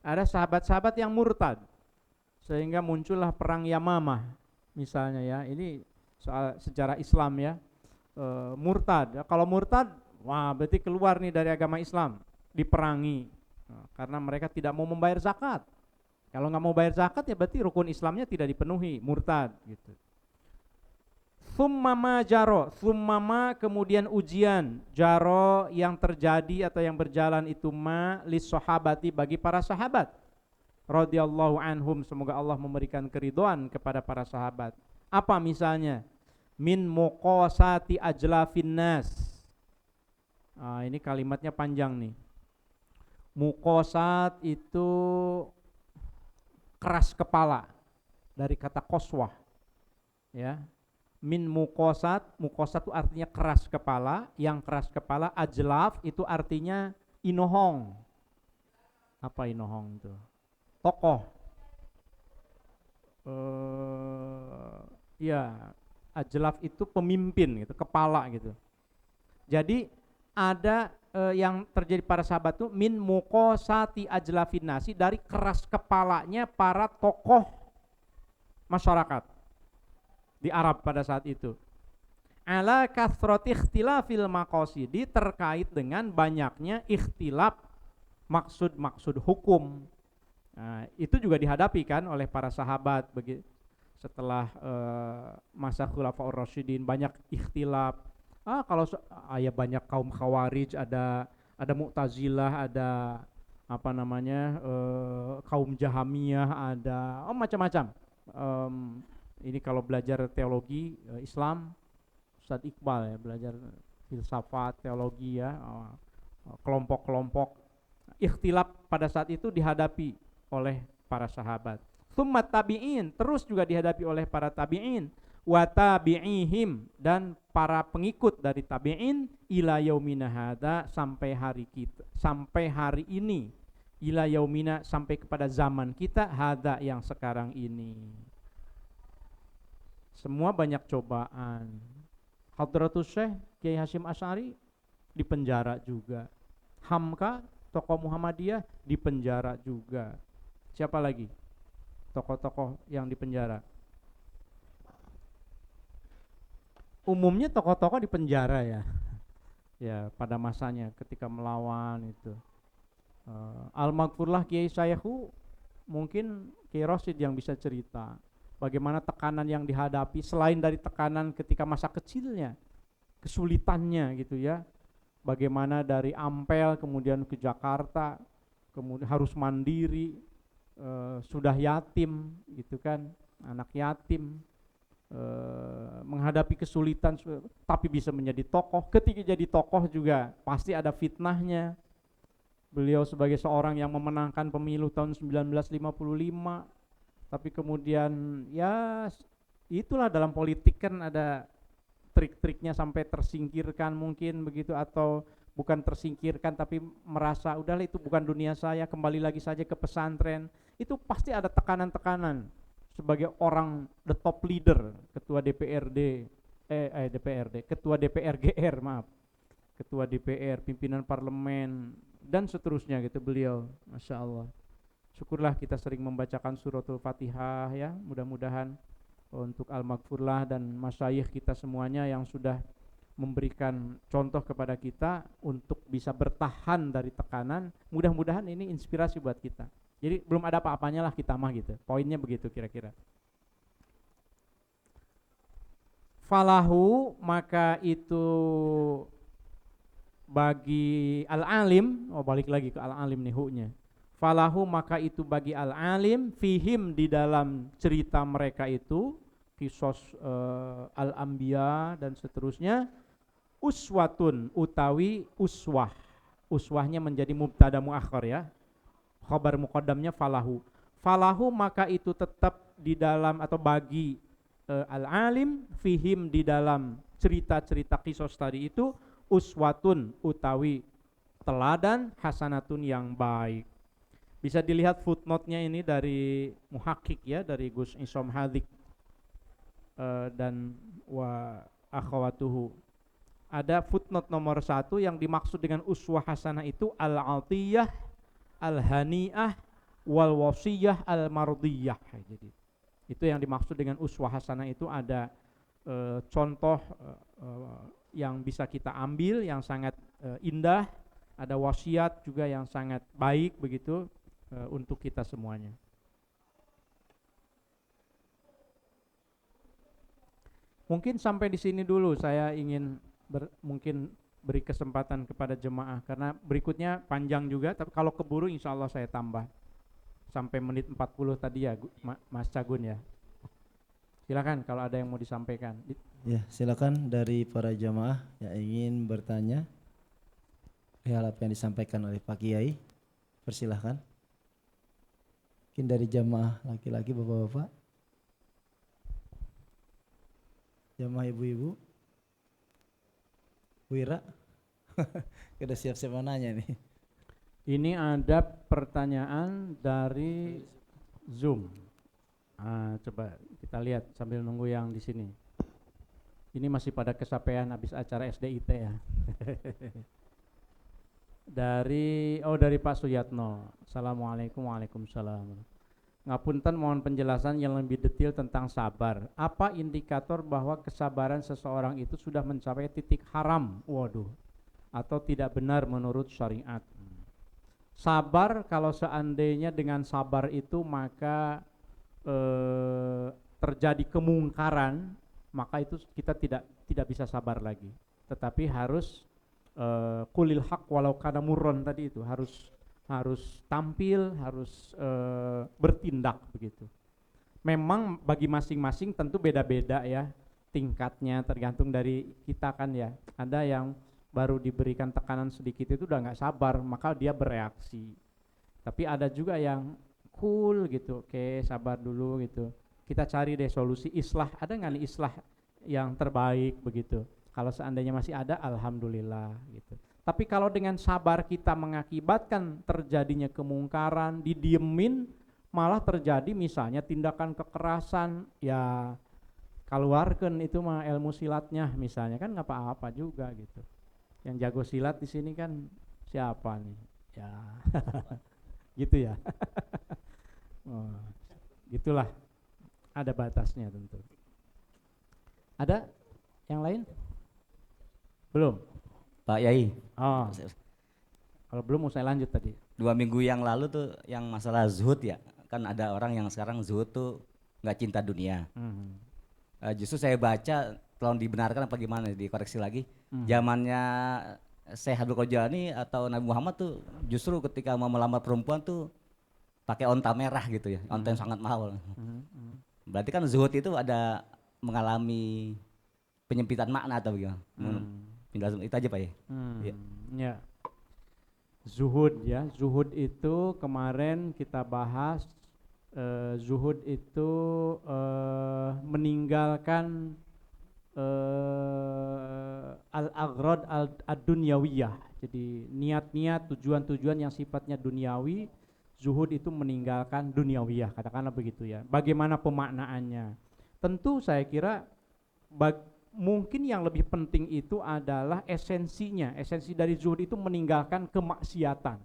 Ada sahabat-sahabat yang murtad, sehingga muncullah perang Yamamah. Misalnya ya, ini soal sejarah Islam ya, murtad. Kalau murtad, wah berarti keluar nih dari agama Islam, diperangi, karena mereka tidak mau membayar zakat. Kalau nggak mau bayar zakat ya berarti rukun Islamnya tidak dipenuhi, murtad gitu. Summama jaro, summama kemudian ujian, jaro yang terjadi atau yang berjalan itu lis sahabati, bagi para sahabat. Radhiyallahu anhum, semoga Allah memberikan keridhaan kepada para sahabat. Apa misalnya? Min muqasati ajlafin nas. Ini kalimatnya panjang nih. Muqasat itu keras kepala, dari kata qaswah. Ya. Min muqasat, muqasat itu artinya keras kepala, yang keras kepala. Ajlaf itu artinya inohong. Apa inohong itu? Tokoh, ya ajlaf itu pemimpin gitu, kepala gitu. Jadi ada yang terjadi para sahabat itu min muqasati ajlafin nasi, dari keras kepalanya para tokoh masyarakat di Arab pada saat itu. Ala kathrati ikhtilafil maqasidi, terkait dengan banyaknya ikhtilaf maksud-maksud hukum. Nah, itu juga dihadapi kan oleh para sahabat setelah masa Khulafaur Rasyidin, banyak ikhtilaf. Kalau ya banyak kaum Khawarij, ada Mu'tazilah, ada kaum Jahamiyah, ada macam-macam. Ini kalau belajar teologi Islam, Ustadz Iqbal ya, belajar filsafat, teologi ya, kelompok-kelompok ikhtilaf pada saat itu dihadapi oleh para sahabat. Tsumma tabi'in, terus juga dihadapi oleh para tabi'in, wa tabi'ihim, dan para pengikut dari tabi'in, ila yaumina hadza, sampai hari ini, ila yaumina, sampai kepada zaman kita, hadza yang sekarang ini. Semua banyak cobaan, Hadratus Syekh Kiai Hasyim Asy'ari dipenjara juga. Hamka tokoh Muhammadiyah dipenjara juga. Siapa lagi tokoh-tokoh yang dipenjara? Umumnya tokoh-tokoh dipenjara ya. Ya pada masanya ketika melawan itu. Al-Maghfurlah Kiai Sayhu mungkin Kiai Rosid yang bisa cerita bagaimana tekanan yang dihadapi selain dari tekanan ketika masa kecilnya, kesulitannya gitu ya. Bagaimana dari Ampel kemudian ke Jakarta, kemudian harus mandiri, sudah yatim gitu kan, anak yatim, menghadapi kesulitan tapi bisa menjadi tokoh. Ketika jadi tokoh juga pasti ada fitnahnya. Beliau sebagai seorang yang memenangkan pemilu tahun 1955, tapi kemudian ya itulah dalam politik kan ada trik-triknya sampai tersingkirkan mungkin begitu, atau bukan tersingkirkan tapi merasa udahlah itu bukan dunia saya, kembali lagi saja ke pesantren. Itu pasti ada tekanan-tekanan sebagai orang the top leader, ketua ketua DPR GR, ketua DPR, pimpinan parlemen dan seterusnya gitu beliau, Masya Allah. Syukurlah kita sering membacakan suratul Fatihah ya, mudah-mudahan untuk Al-Maghfurlah dan masyayikh kita semuanya yang sudah memberikan contoh kepada kita untuk bisa bertahan dari tekanan, mudah-mudahan ini inspirasi buat kita. Jadi belum ada apa-apanya lah kita mah gitu, poinnya begitu kira-kira. Falahu, maka itu bagi al-alim, balik lagi ke al-alim nih hu-nya. Falahu, maka itu bagi al-alim, fihim, di dalam cerita mereka itu, kisos al-anbiya dan seterusnya, uswatun, utawi uswah. Uswahnya menjadi mubtada muakhar ya, khabar muqaddamnya falahu. Falahu, maka itu tetap di dalam atau bagi al-alim, fihim, di dalam cerita-cerita kisos tadi itu, uswatun, utawi teladan, hasanatun, yang baik. Bisa dilihat footnote-nya ini dari muhakkik ya, dari Gus Isom Hadik dan wa akhawatuhu. Ada footnote nomor 1 yang dimaksud dengan uswah hasanah itu al-atiyah, al-hani'ah, wal wasiyah, al-mardiyah. Jadi itu yang dimaksud dengan uswah hasanah itu ada contoh yang bisa kita ambil yang sangat indah, ada wasiat juga yang sangat baik begitu untuk kita semuanya. Mungkin sampai di sini dulu saya ingin mungkin beri kesempatan kepada jemaah karena berikutnya panjang juga, tapi kalau keburu insya Allah saya tambah sampai menit 40 tadi ya Mas Cagun ya. Silakan kalau ada yang mau disampaikan. Ya, silakan dari para jamaah yang ingin bertanya hal apa yang disampaikan oleh Pak Kiai. Persilahkan. Mungkin dari jamaah laki-laki, bapak-bapak. Jamaah ibu-ibu. Wira. Udah siap-siap nanya nih. Ini ada pertanyaan dari Zoom. Coba kita lihat sambil nunggu yang di sini. Ini masih pada kesapean habis acara SDIT ya. dari Pak Suyatno. Assalamualaikum. Waalaikumsalam. Ngapunten, mohon penjelasan yang lebih detail tentang sabar. Apa indikator bahwa kesabaran seseorang itu sudah mencapai titik haram? Waduh. Atau tidak benar menurut syariat. Sabar, kalau seandainya dengan sabar itu maka terjadi kemungkaran, maka itu kita tidak bisa sabar lagi. Tetapi harus kulil haq walau kana murron tadi itu harus tampil, harus bertindak begitu. Memang bagi masing-masing tentu beda-beda ya tingkatnya, tergantung dari kita kan ya. Ada yang baru diberikan tekanan sedikit itu udah nggak sabar, maka dia bereaksi. Tapi ada juga yang cool gitu, oke sabar dulu gitu. Kita cari deh solusi islah, ada nggak nih islah yang terbaik begitu. Kalau seandainya masih ada, alhamdulillah gitu. Tapi kalau dengan sabar kita mengakibatkan terjadinya kemungkaran, didiemin, malah terjadi misalnya tindakan kekerasan, ya Keluarkan itu mah ilmu silatnya misalnya, kan nggak apa-apa juga gitu. Yang jago silat di sini kan siapa nih? Ya, gitu ya. Oh, gitulah, ada batasnya tentu. Ada yang lain? Belum? Pak Yai, Oh, kalau belum mau saya lanjut tadi. 2 minggu yang lalu tuh yang masalah zuhud ya, kan ada orang yang sekarang zuhud tuh nggak cinta dunia. Justru saya baca, tolong dibenarkan apa gimana, dikoreksi lagi. Zamannya Syekh Abdul Qadir Jilani atau Nabi Muhammad tuh justru ketika mau melamar perempuan tuh pakai onta merah gitu ya, onta yang sangat mahal. Berarti kan zuhud itu ada mengalami penyempitan makna atau bagaimana? Penjelasan itu aja Pak ya. Iya. Ya. Zuhud ya, zuhud itu kemarin kita bahas, zuhud itu meninggalkan al-aghrad ad-dunyawiyah. Jadi niat-niat, tujuan-tujuan yang sifatnya duniawi, zuhud itu meninggalkan duniawiyah, katakanlah begitu ya. Bagaimana pemaknaannya? Tentu saya kira mungkin yang lebih penting itu adalah esensinya. Esensi dari zuhud itu meninggalkan kemaksiatan.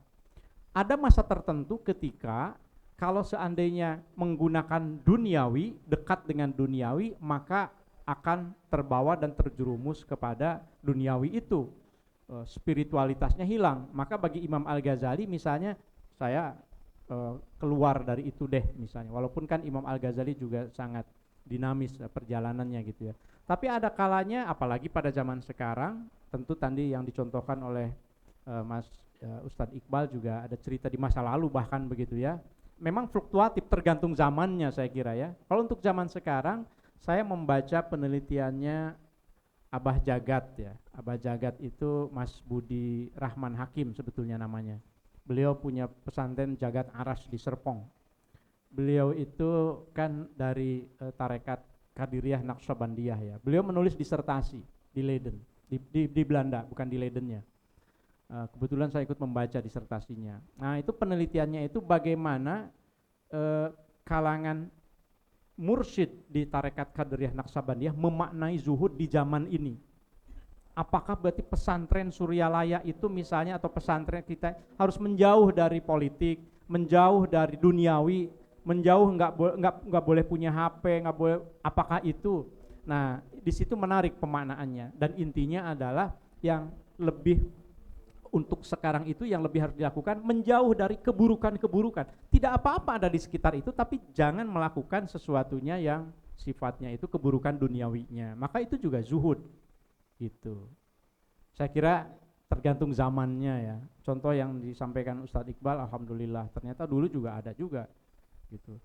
Ada masa tertentu ketika kalau seandainya menggunakan duniawi, dekat dengan duniawi, maka akan terbawa dan terjerumus kepada duniawi itu. Spiritualitasnya hilang. Maka bagi Imam Al-Ghazali misalnya, saya keluar dari itu deh misalnya. Walaupun kan Imam Al-Ghazali juga sangat dinamis perjalanannya gitu ya. Tapi ada kalanya, apalagi pada zaman sekarang, tentu tadi yang dicontohkan oleh Mas Ustadz Iqbal juga ada cerita di masa lalu bahkan begitu ya. Memang fluktuatif tergantung zamannya saya kira ya. Kalau untuk zaman sekarang, saya membaca penelitiannya Abah Jagat ya. Abah Jagat itu Mas Budi Rahman Hakim sebetulnya namanya. Beliau punya pesantren Jagat Aras di Serpong. Beliau itu kan dari tarekat Qadiriyah Naqsyabandiyah ya. Beliau menulis disertasi di Leiden, di Belanda, bukan di Leidennya. Kebetulan saya ikut membaca disertasinya. Nah itu penelitiannya itu bagaimana kalangan mursyid di tarekat Qadiriyah Naqsyabandiyah memaknai zuhud di zaman ini. Apakah berarti pesantren Suryalaya itu misalnya atau pesantren kita harus menjauh dari politik, menjauh dari duniawi, menjauh nggak boleh punya HP, nggak boleh, apakah itu? Nah di situ menarik pemaknaannya dan intinya adalah yang lebih untuk sekarang itu yang lebih harus dilakukan menjauh dari keburukan-keburukan. Tidak apa-apa ada di sekitar itu, tapi jangan melakukan sesuatunya yang sifatnya itu keburukan duniawinya. Maka itu juga zuhud gitu. Saya kira tergantung zamannya ya. Contoh yang disampaikan Ustadz Iqbal, alhamdulillah ternyata dulu juga ada juga gitu.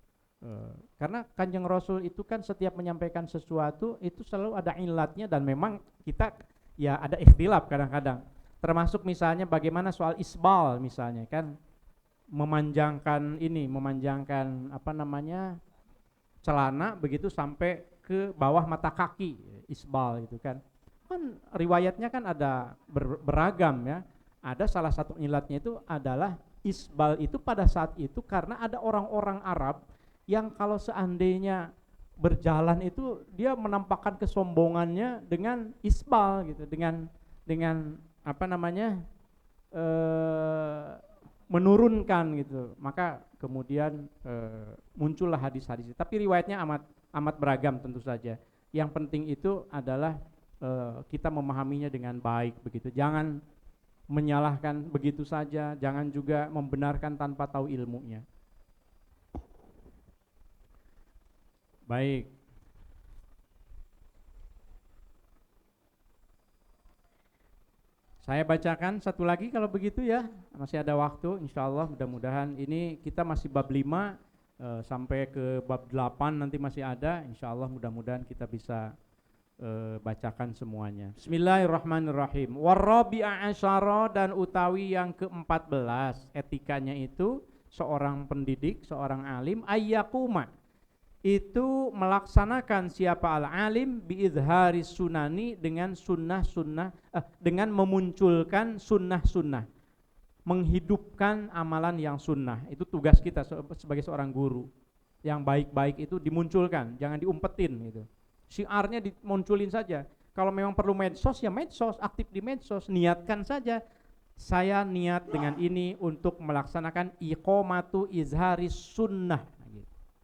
Karena Kanjeng Rasul itu kan setiap menyampaikan sesuatu itu selalu ada ilatnya dan memang kita ya ada ikhtilaf kadang-kadang. Termasuk misalnya bagaimana soal isbal misalnya kan, memanjangkan celana begitu sampai ke bawah mata kaki, isbal gitu kan. Kan riwayatnya kan ada beragam ya. Ada salah satu ilatnya itu adalah isbal itu pada saat itu karena ada orang-orang Arab yang kalau seandainya berjalan itu dia menampakkan kesombongannya dengan isbal gitu, dengan menurunkan gitu. Maka kemudian muncullah hadis-hadis. Tapi riwayatnya amat beragam tentu saja. Yang penting itu adalah kita memahaminya dengan baik begitu. Jangan menyalahkan begitu saja, jangan juga membenarkan tanpa tahu ilmunya. Baik. Saya bacakan satu lagi kalau begitu ya, masih ada waktu insyaallah, mudah-mudahan ini kita masih bab 5 sampai ke bab 8 nanti masih ada, insyaallah mudah-mudahan kita bisa bacakan semuanya. Bismillahirrahmanirrahim. Warabi'a asyara, dan utawi yang ke-14 etikanya itu seorang pendidik, seorang alim, ayyakuma itu melaksanakan siapa al-alim biizhari sunani dengan sunnah-sunnah, dengan memunculkan sunnah-sunnah, menghidupkan amalan yang sunnah. Itu tugas kita sebagai seorang guru. Yang baik-baik itu dimunculkan, jangan diumpetin gitu. Syiarnya dimunculin saja. Kalau memang perlu medsos ya medsos, aktif di medsos, niatkan saja. Saya niat dengan ini untuk melaksanakan iqamatu izharis sunnah.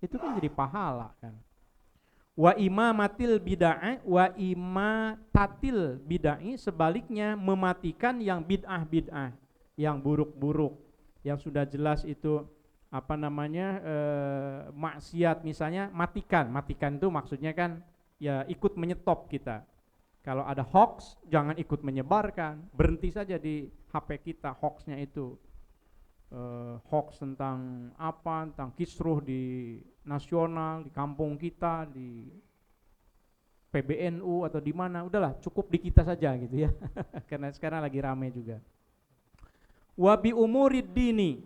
Itu kan jadi pahala kan. Wa imamatil bid'ah wa imatatil bid'ah, sebaliknya mematikan yang bid'ah-bid'ah, yang buruk-buruk, yang sudah jelas itu maksiat misalnya, matikan itu maksudnya kan ya ikut menyetop kita. Kalau ada hoax jangan ikut menyebarkan, berhenti saja di HP kita hoaxnya itu. Hoax tentang tentang kisruh di nasional, di kampung kita, di PBNU atau di mana, udahlah cukup di kita saja gitu ya. Karena sekarang lagi rame juga. Wa bi umurid dini,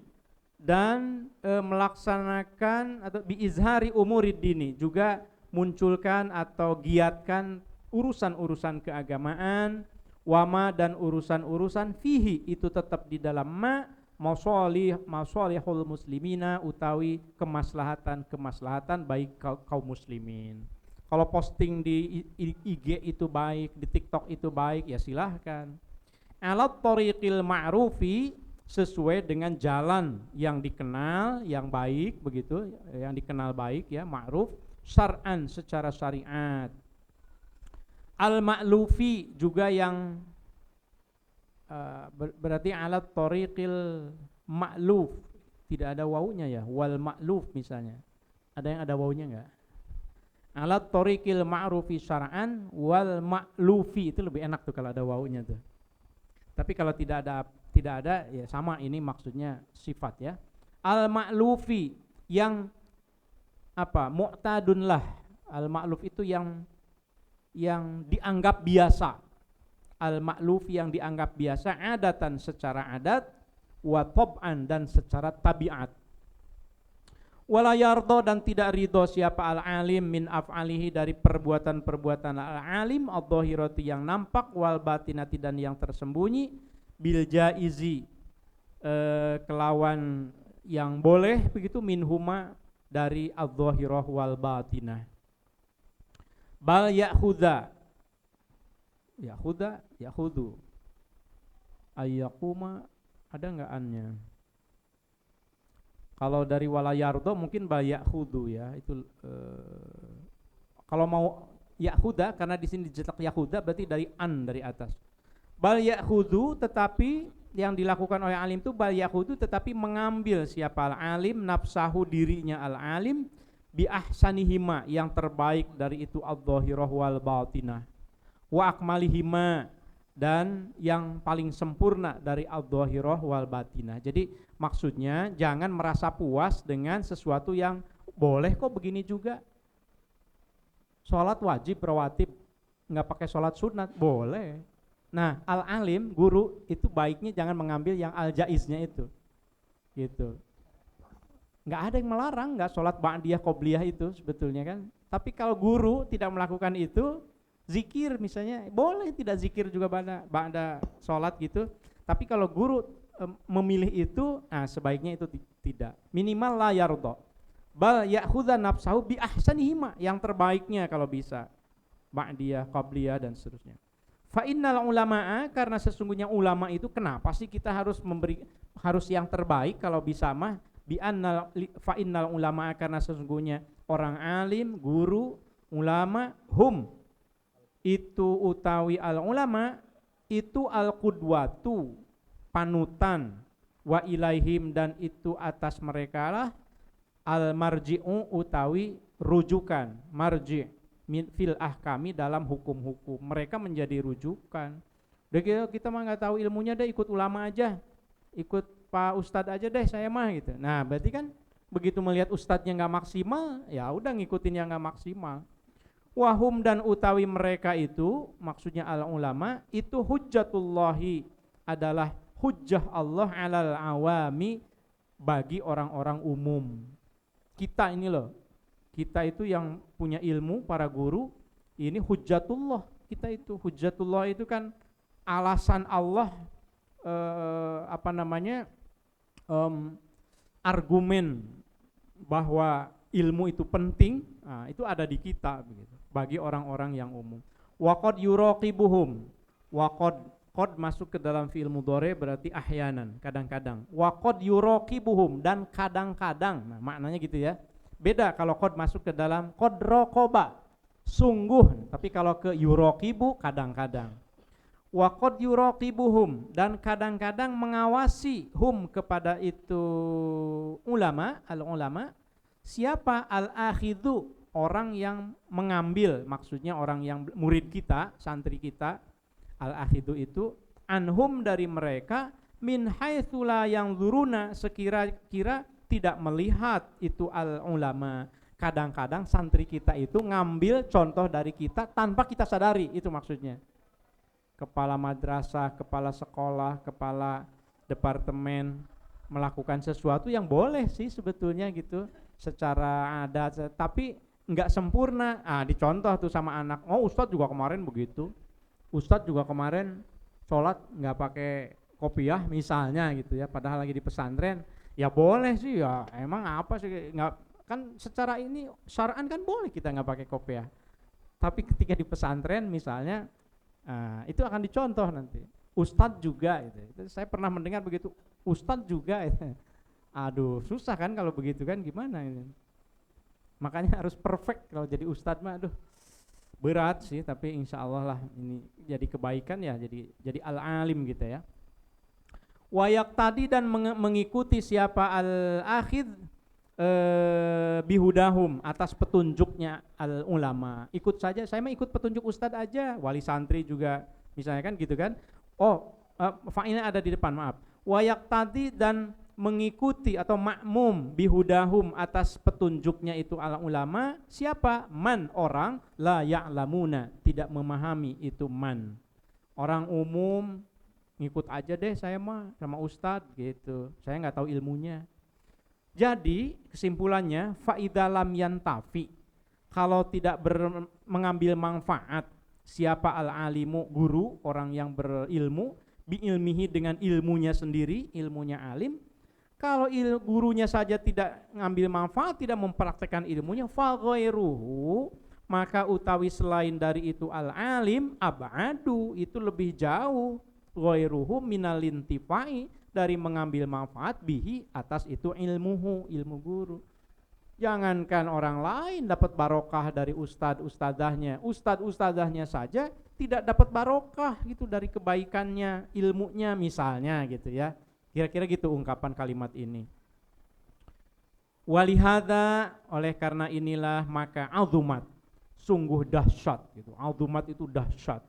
dan melaksanakan atau bi izhari umurid dini, juga munculkan atau giatkan urusan-urusan keagamaan, wama dan urusan-urusan fihi itu tetap di dalam masalihul muslimina, utawi kemaslahatan baik kaum muslimin. Kalau posting di IG itu baik, di TikTok itu baik, ya silahkan. Alat tariqil ma'rufi, sesuai dengan jalan yang dikenal, yang baik begitu, yang dikenal baik ya, ma'ruf, syar'an secara syariat. Al-ma'lufi juga yang berarti alat tariqil ma'luf, tidak ada wawunya ya, wal ma'luf misalnya. Ada yang ada wawunya enggak? Alat tariqil ma'rufi syar'an wal ma'lufi, itu lebih enak tuh kalau ada wawunya tuh. Tapi kalau tidak ada ya sama, ini maksudnya sifat ya. Al ma'lufi yang mu'tadun lah. Al ma'luf itu yang dianggap biasa. Al-ma'luf yang dianggap biasa, adatan secara adat, wa tab'an dan secara tabiat. Wala yardo, dan tidak ridho siapa al-alim min af'alihi, dari perbuatan-perbuatan al-alim, adh-dhahirati yang nampak, wal batinati dan yang tersembunyi, bil jaizi kelawan yang boleh begitu, minhuma dari adh-dhahirah wal batinah. Bal ya'khudha ayyakuma, ada enggak annya? Kalau dari wala yardo mungkin bal ya'khudhu ya, itu kalau mau ya'khudha, karena di sini dicetak ya'khudha berarti dari dari atas. Bal ya'khudhu, tetapi yang dilakukan oleh alim itu bal ya'khudhu, tetapi mengambil siapa al-alim nafsahu, dirinya al-alim, bi ahsanihima, yang terbaik dari itu adh-dhahirah wal batinah, wa akmalihima, dan yang paling sempurna dari adh-dhahirah wal batinah. Jadi maksudnya jangan merasa puas dengan sesuatu yang boleh kok begini juga. Sholat wajib rawatib, nggak pakai sholat sunat, boleh. Nah, al-alim, guru itu baiknya jangan mengambil yang al-jaiznya itu, gitu. Nggak ada yang melarang, nggak sholat ba'diyah qobliyah itu sebetulnya kan. Tapi kalau guru tidak melakukan itu, zikir misalnya, boleh tidak zikir juga ba'da sholat gitu. Tapi kalau guru memilih itu, nah sebaiknya itu tidak. Minimal la yardo. Bal ya'khudha nafsahu bi ahsanihima, yang terbaiknya kalau bisa. Ba'diyah, qobliyah dan seterusnya. Fa innal ulama'a, karena sesungguhnya ulama itu, kenapa sih kita harus harus yang terbaik kalau bisa mah? Fa innal ulama'a, karena sesungguhnya orang alim, guru, ulama, itu utawi al ulama itu al qudwatu, panutan, wa ilaihim, dan itu atas mereka lah al marji'u, utawi rujukan, marji' fil ahkami, dalam hukum-hukum, mereka menjadi rujukan. Udah kita mah nggak tahu ilmunya, deh ikut ulama aja, ikut Pak Ustadz aja deh saya mah gitu. Nah berarti kan begitu melihat ustadznya nggak maksimal, ya udah ngikutin yang nggak maksimal. Wahum, dan utawi mereka itu, maksudnya al ulama itu hujjatullahi, adalah hujjah Allah alal awami, bagi orang-orang umum. Kita ini loh, kita itu yang punya ilmu, para guru, ini hujjatullah. Kita itu hujjatullah itu kan alasan Allah, argumen bahwa ilmu itu penting, nah, itu ada di kita begitu. bagi orang-orang yang umum. Wa qad yuraqibuhum. Wa qad masuk ke dalam fi'il mudhari berarti ahyanan, kadang-kadang. Wa qad yuraqibuhum, dan kadang-kadang. Nah, maknanya gitu ya. Beda kalau qad masuk ke dalam qad raqaba, sungguh, tapi kalau ke yuraqibu kadang-kadang. Wa qad yuraqibuhum, dan kadang-kadang mengawasi hum kepada itu ulama, al-ulama. Siapa? Al-akhidhu, orang yang mengambil, maksudnya orang yang murid kita, santri kita. Al-akhidhu itu anhum, dari mereka, min haitsu la yanzuruna, sekira-kira tidak melihat itu al-ulama. Kadang-kadang santri kita itu ngambil contoh dari kita tanpa kita sadari, itu maksudnya. Kepala madrasah, kepala sekolah, kepala departemen melakukan sesuatu yang boleh sih sebetulnya gitu secara adat, tapi enggak sempurna. Dicontoh tuh sama anak. Oh, Ustadz juga kemarin begitu. Ustadz juga kemarin sholat enggak pakai kopiah misalnya gitu ya, padahal lagi di pesantren. Ya boleh sih ya, emang apa sih, enggak kan secara ini syar'an kan boleh kita enggak pakai kopiah. Tapi ketika di pesantren misalnya, itu akan dicontoh nanti. Ustadz juga itu saya pernah mendengar begitu, Ustadz juga itu. Aduh, susah kan kalau begitu kan, gimana ini. Makanya harus perfect kalau jadi ustadz mah, aduh berat sih, tapi insya Allah lah ini jadi kebaikan ya, jadi al-alim gitu ya. Wayak tadi, dan mengikuti siapa al-akhid bihudahum, atas petunjuknya al-ulama. Ikut saja, saya mah ikut petunjuk ustadz aja, wali santri juga misalnya kan gitu kan. Fa'ilnya ada di depan, maaf. Wayak tadi, dan mengikuti atau makmum bihudahum, atas petunjuknya itu al-ulama. Siapa? Man, orang la ya'lamuna, tidak memahami itu man. Orang umum ngikut aja deh saya mah sama ustadz gitu, saya nggak tahu ilmunya. Jadi kesimpulannya, faidalam yantafi, kalau tidak mengambil manfaat siapa al-alimu, guru, orang yang berilmu, biilmihi, dengan ilmunya sendiri, ilmunya alim. Kalau gurunya saja tidak mengambil manfaat, tidak mempraktekkan ilmunya, fa ghairuhu, maka utawi selain dari itu al-alim, ab'adu, itu lebih jauh, ghairuhu minal intifai, dari mengambil manfaat, bihi, atas itu ilmuhu, ilmu guru. Jangankan orang lain dapat barokah dari ustadz-ustadzahnya, ustadz-ustadzahnya saja tidak dapat barokah gitu dari kebaikannya, ilmunya misalnya gitu ya. Kira-kira gitu ungkapan kalimat ini. Walihada, oleh karena inilah maka azumat, sungguh dahsyat gitu. Azumat itu dahsyat.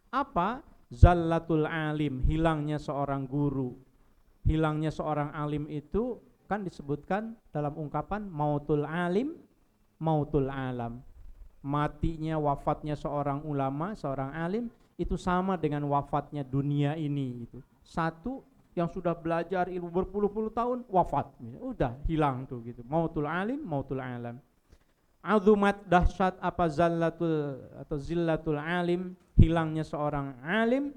Apa? Zallatul alim, hilangnya seorang guru. Hilangnya seorang alim itu kan disebutkan dalam ungkapan mautul alim, mautul alam. Matinya, wafatnya seorang ulama, seorang alim itu sama dengan wafatnya dunia ini gitu. Satu yang sudah belajar ilmu berpuluh-puluh tahun wafat, udah hilang tuh gitu. Mautul alim, mautul alam. Azumat, dahsyat apa, zallatul atau zillatul alim, hilangnya seorang alim.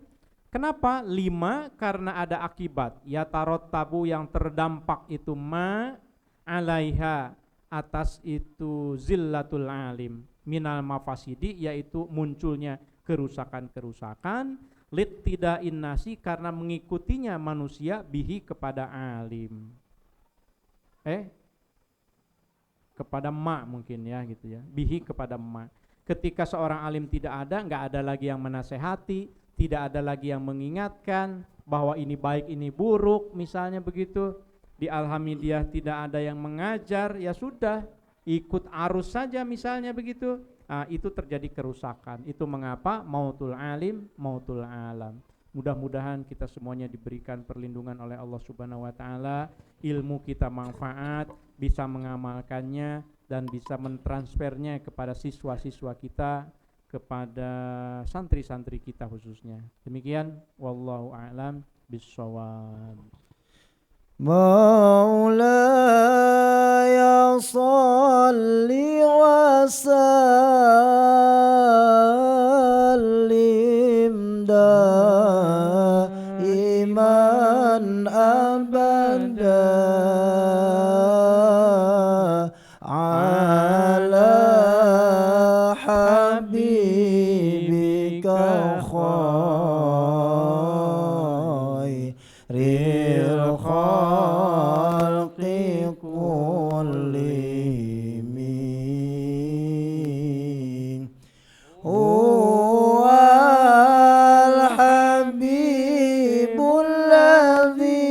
Kenapa? 5, karena ada akibat. Ya tarot tabu, yang terdampak itu alaiha, atas itu zillatul alim, minal mafasidi, yaitu munculnya kerusakan-kerusakan, littidain nasi, karena mengikutinya manusia, bihi, kepada alim. Kepada mungkin ya gitu ya, bihi, kepada Ketika seorang alim tidak ada, nggak ada lagi yang menasehati, tidak ada lagi yang mengingatkan bahwa ini baik, ini buruk, misalnya begitu. Di Alhamdulillah tidak ada yang mengajar, ya sudah, ikut arus saja misalnya begitu. Itu terjadi kerusakan. Itu mengapa mautul alim, mautul alam. Mudah-mudahan kita semuanya diberikan perlindungan oleh Allah Subhanahu wa taala, ilmu kita manfaat, bisa mengamalkannya dan bisa mentransfernya kepada siswa-siswa kita, kepada santri-santri kita khususnya. Demikian, wallahu a'lam bishawab. Maulaya salli wa sallim daiman abada ala habibika khairil khalqi kullihim huwal habibul ladzi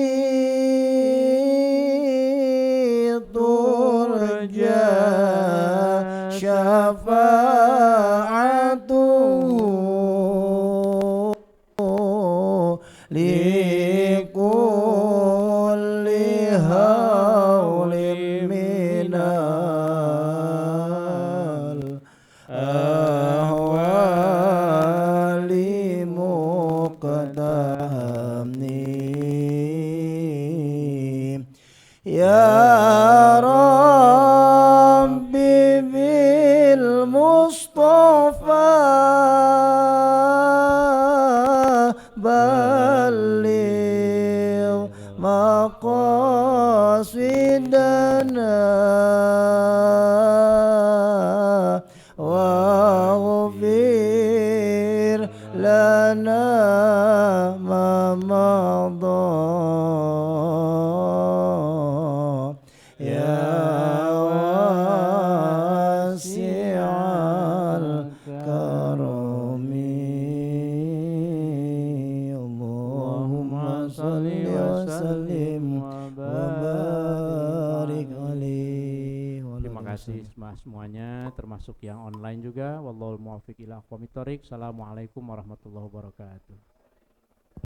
turja syafa'atuhu likulli hawlin minal ahwali muqtamni ya Rabbi bil Mustafa balligh maqasidana waghfir lana ma madha ya wasi'al karami Allahumma salli wa sallim wa barik alaihi. Terima kasih semuanya, termasuk yang online juga. Wallahul muwaffiq ila aqwamit thoriq. Assalamualaikum warahmatullahi wabarakatuh.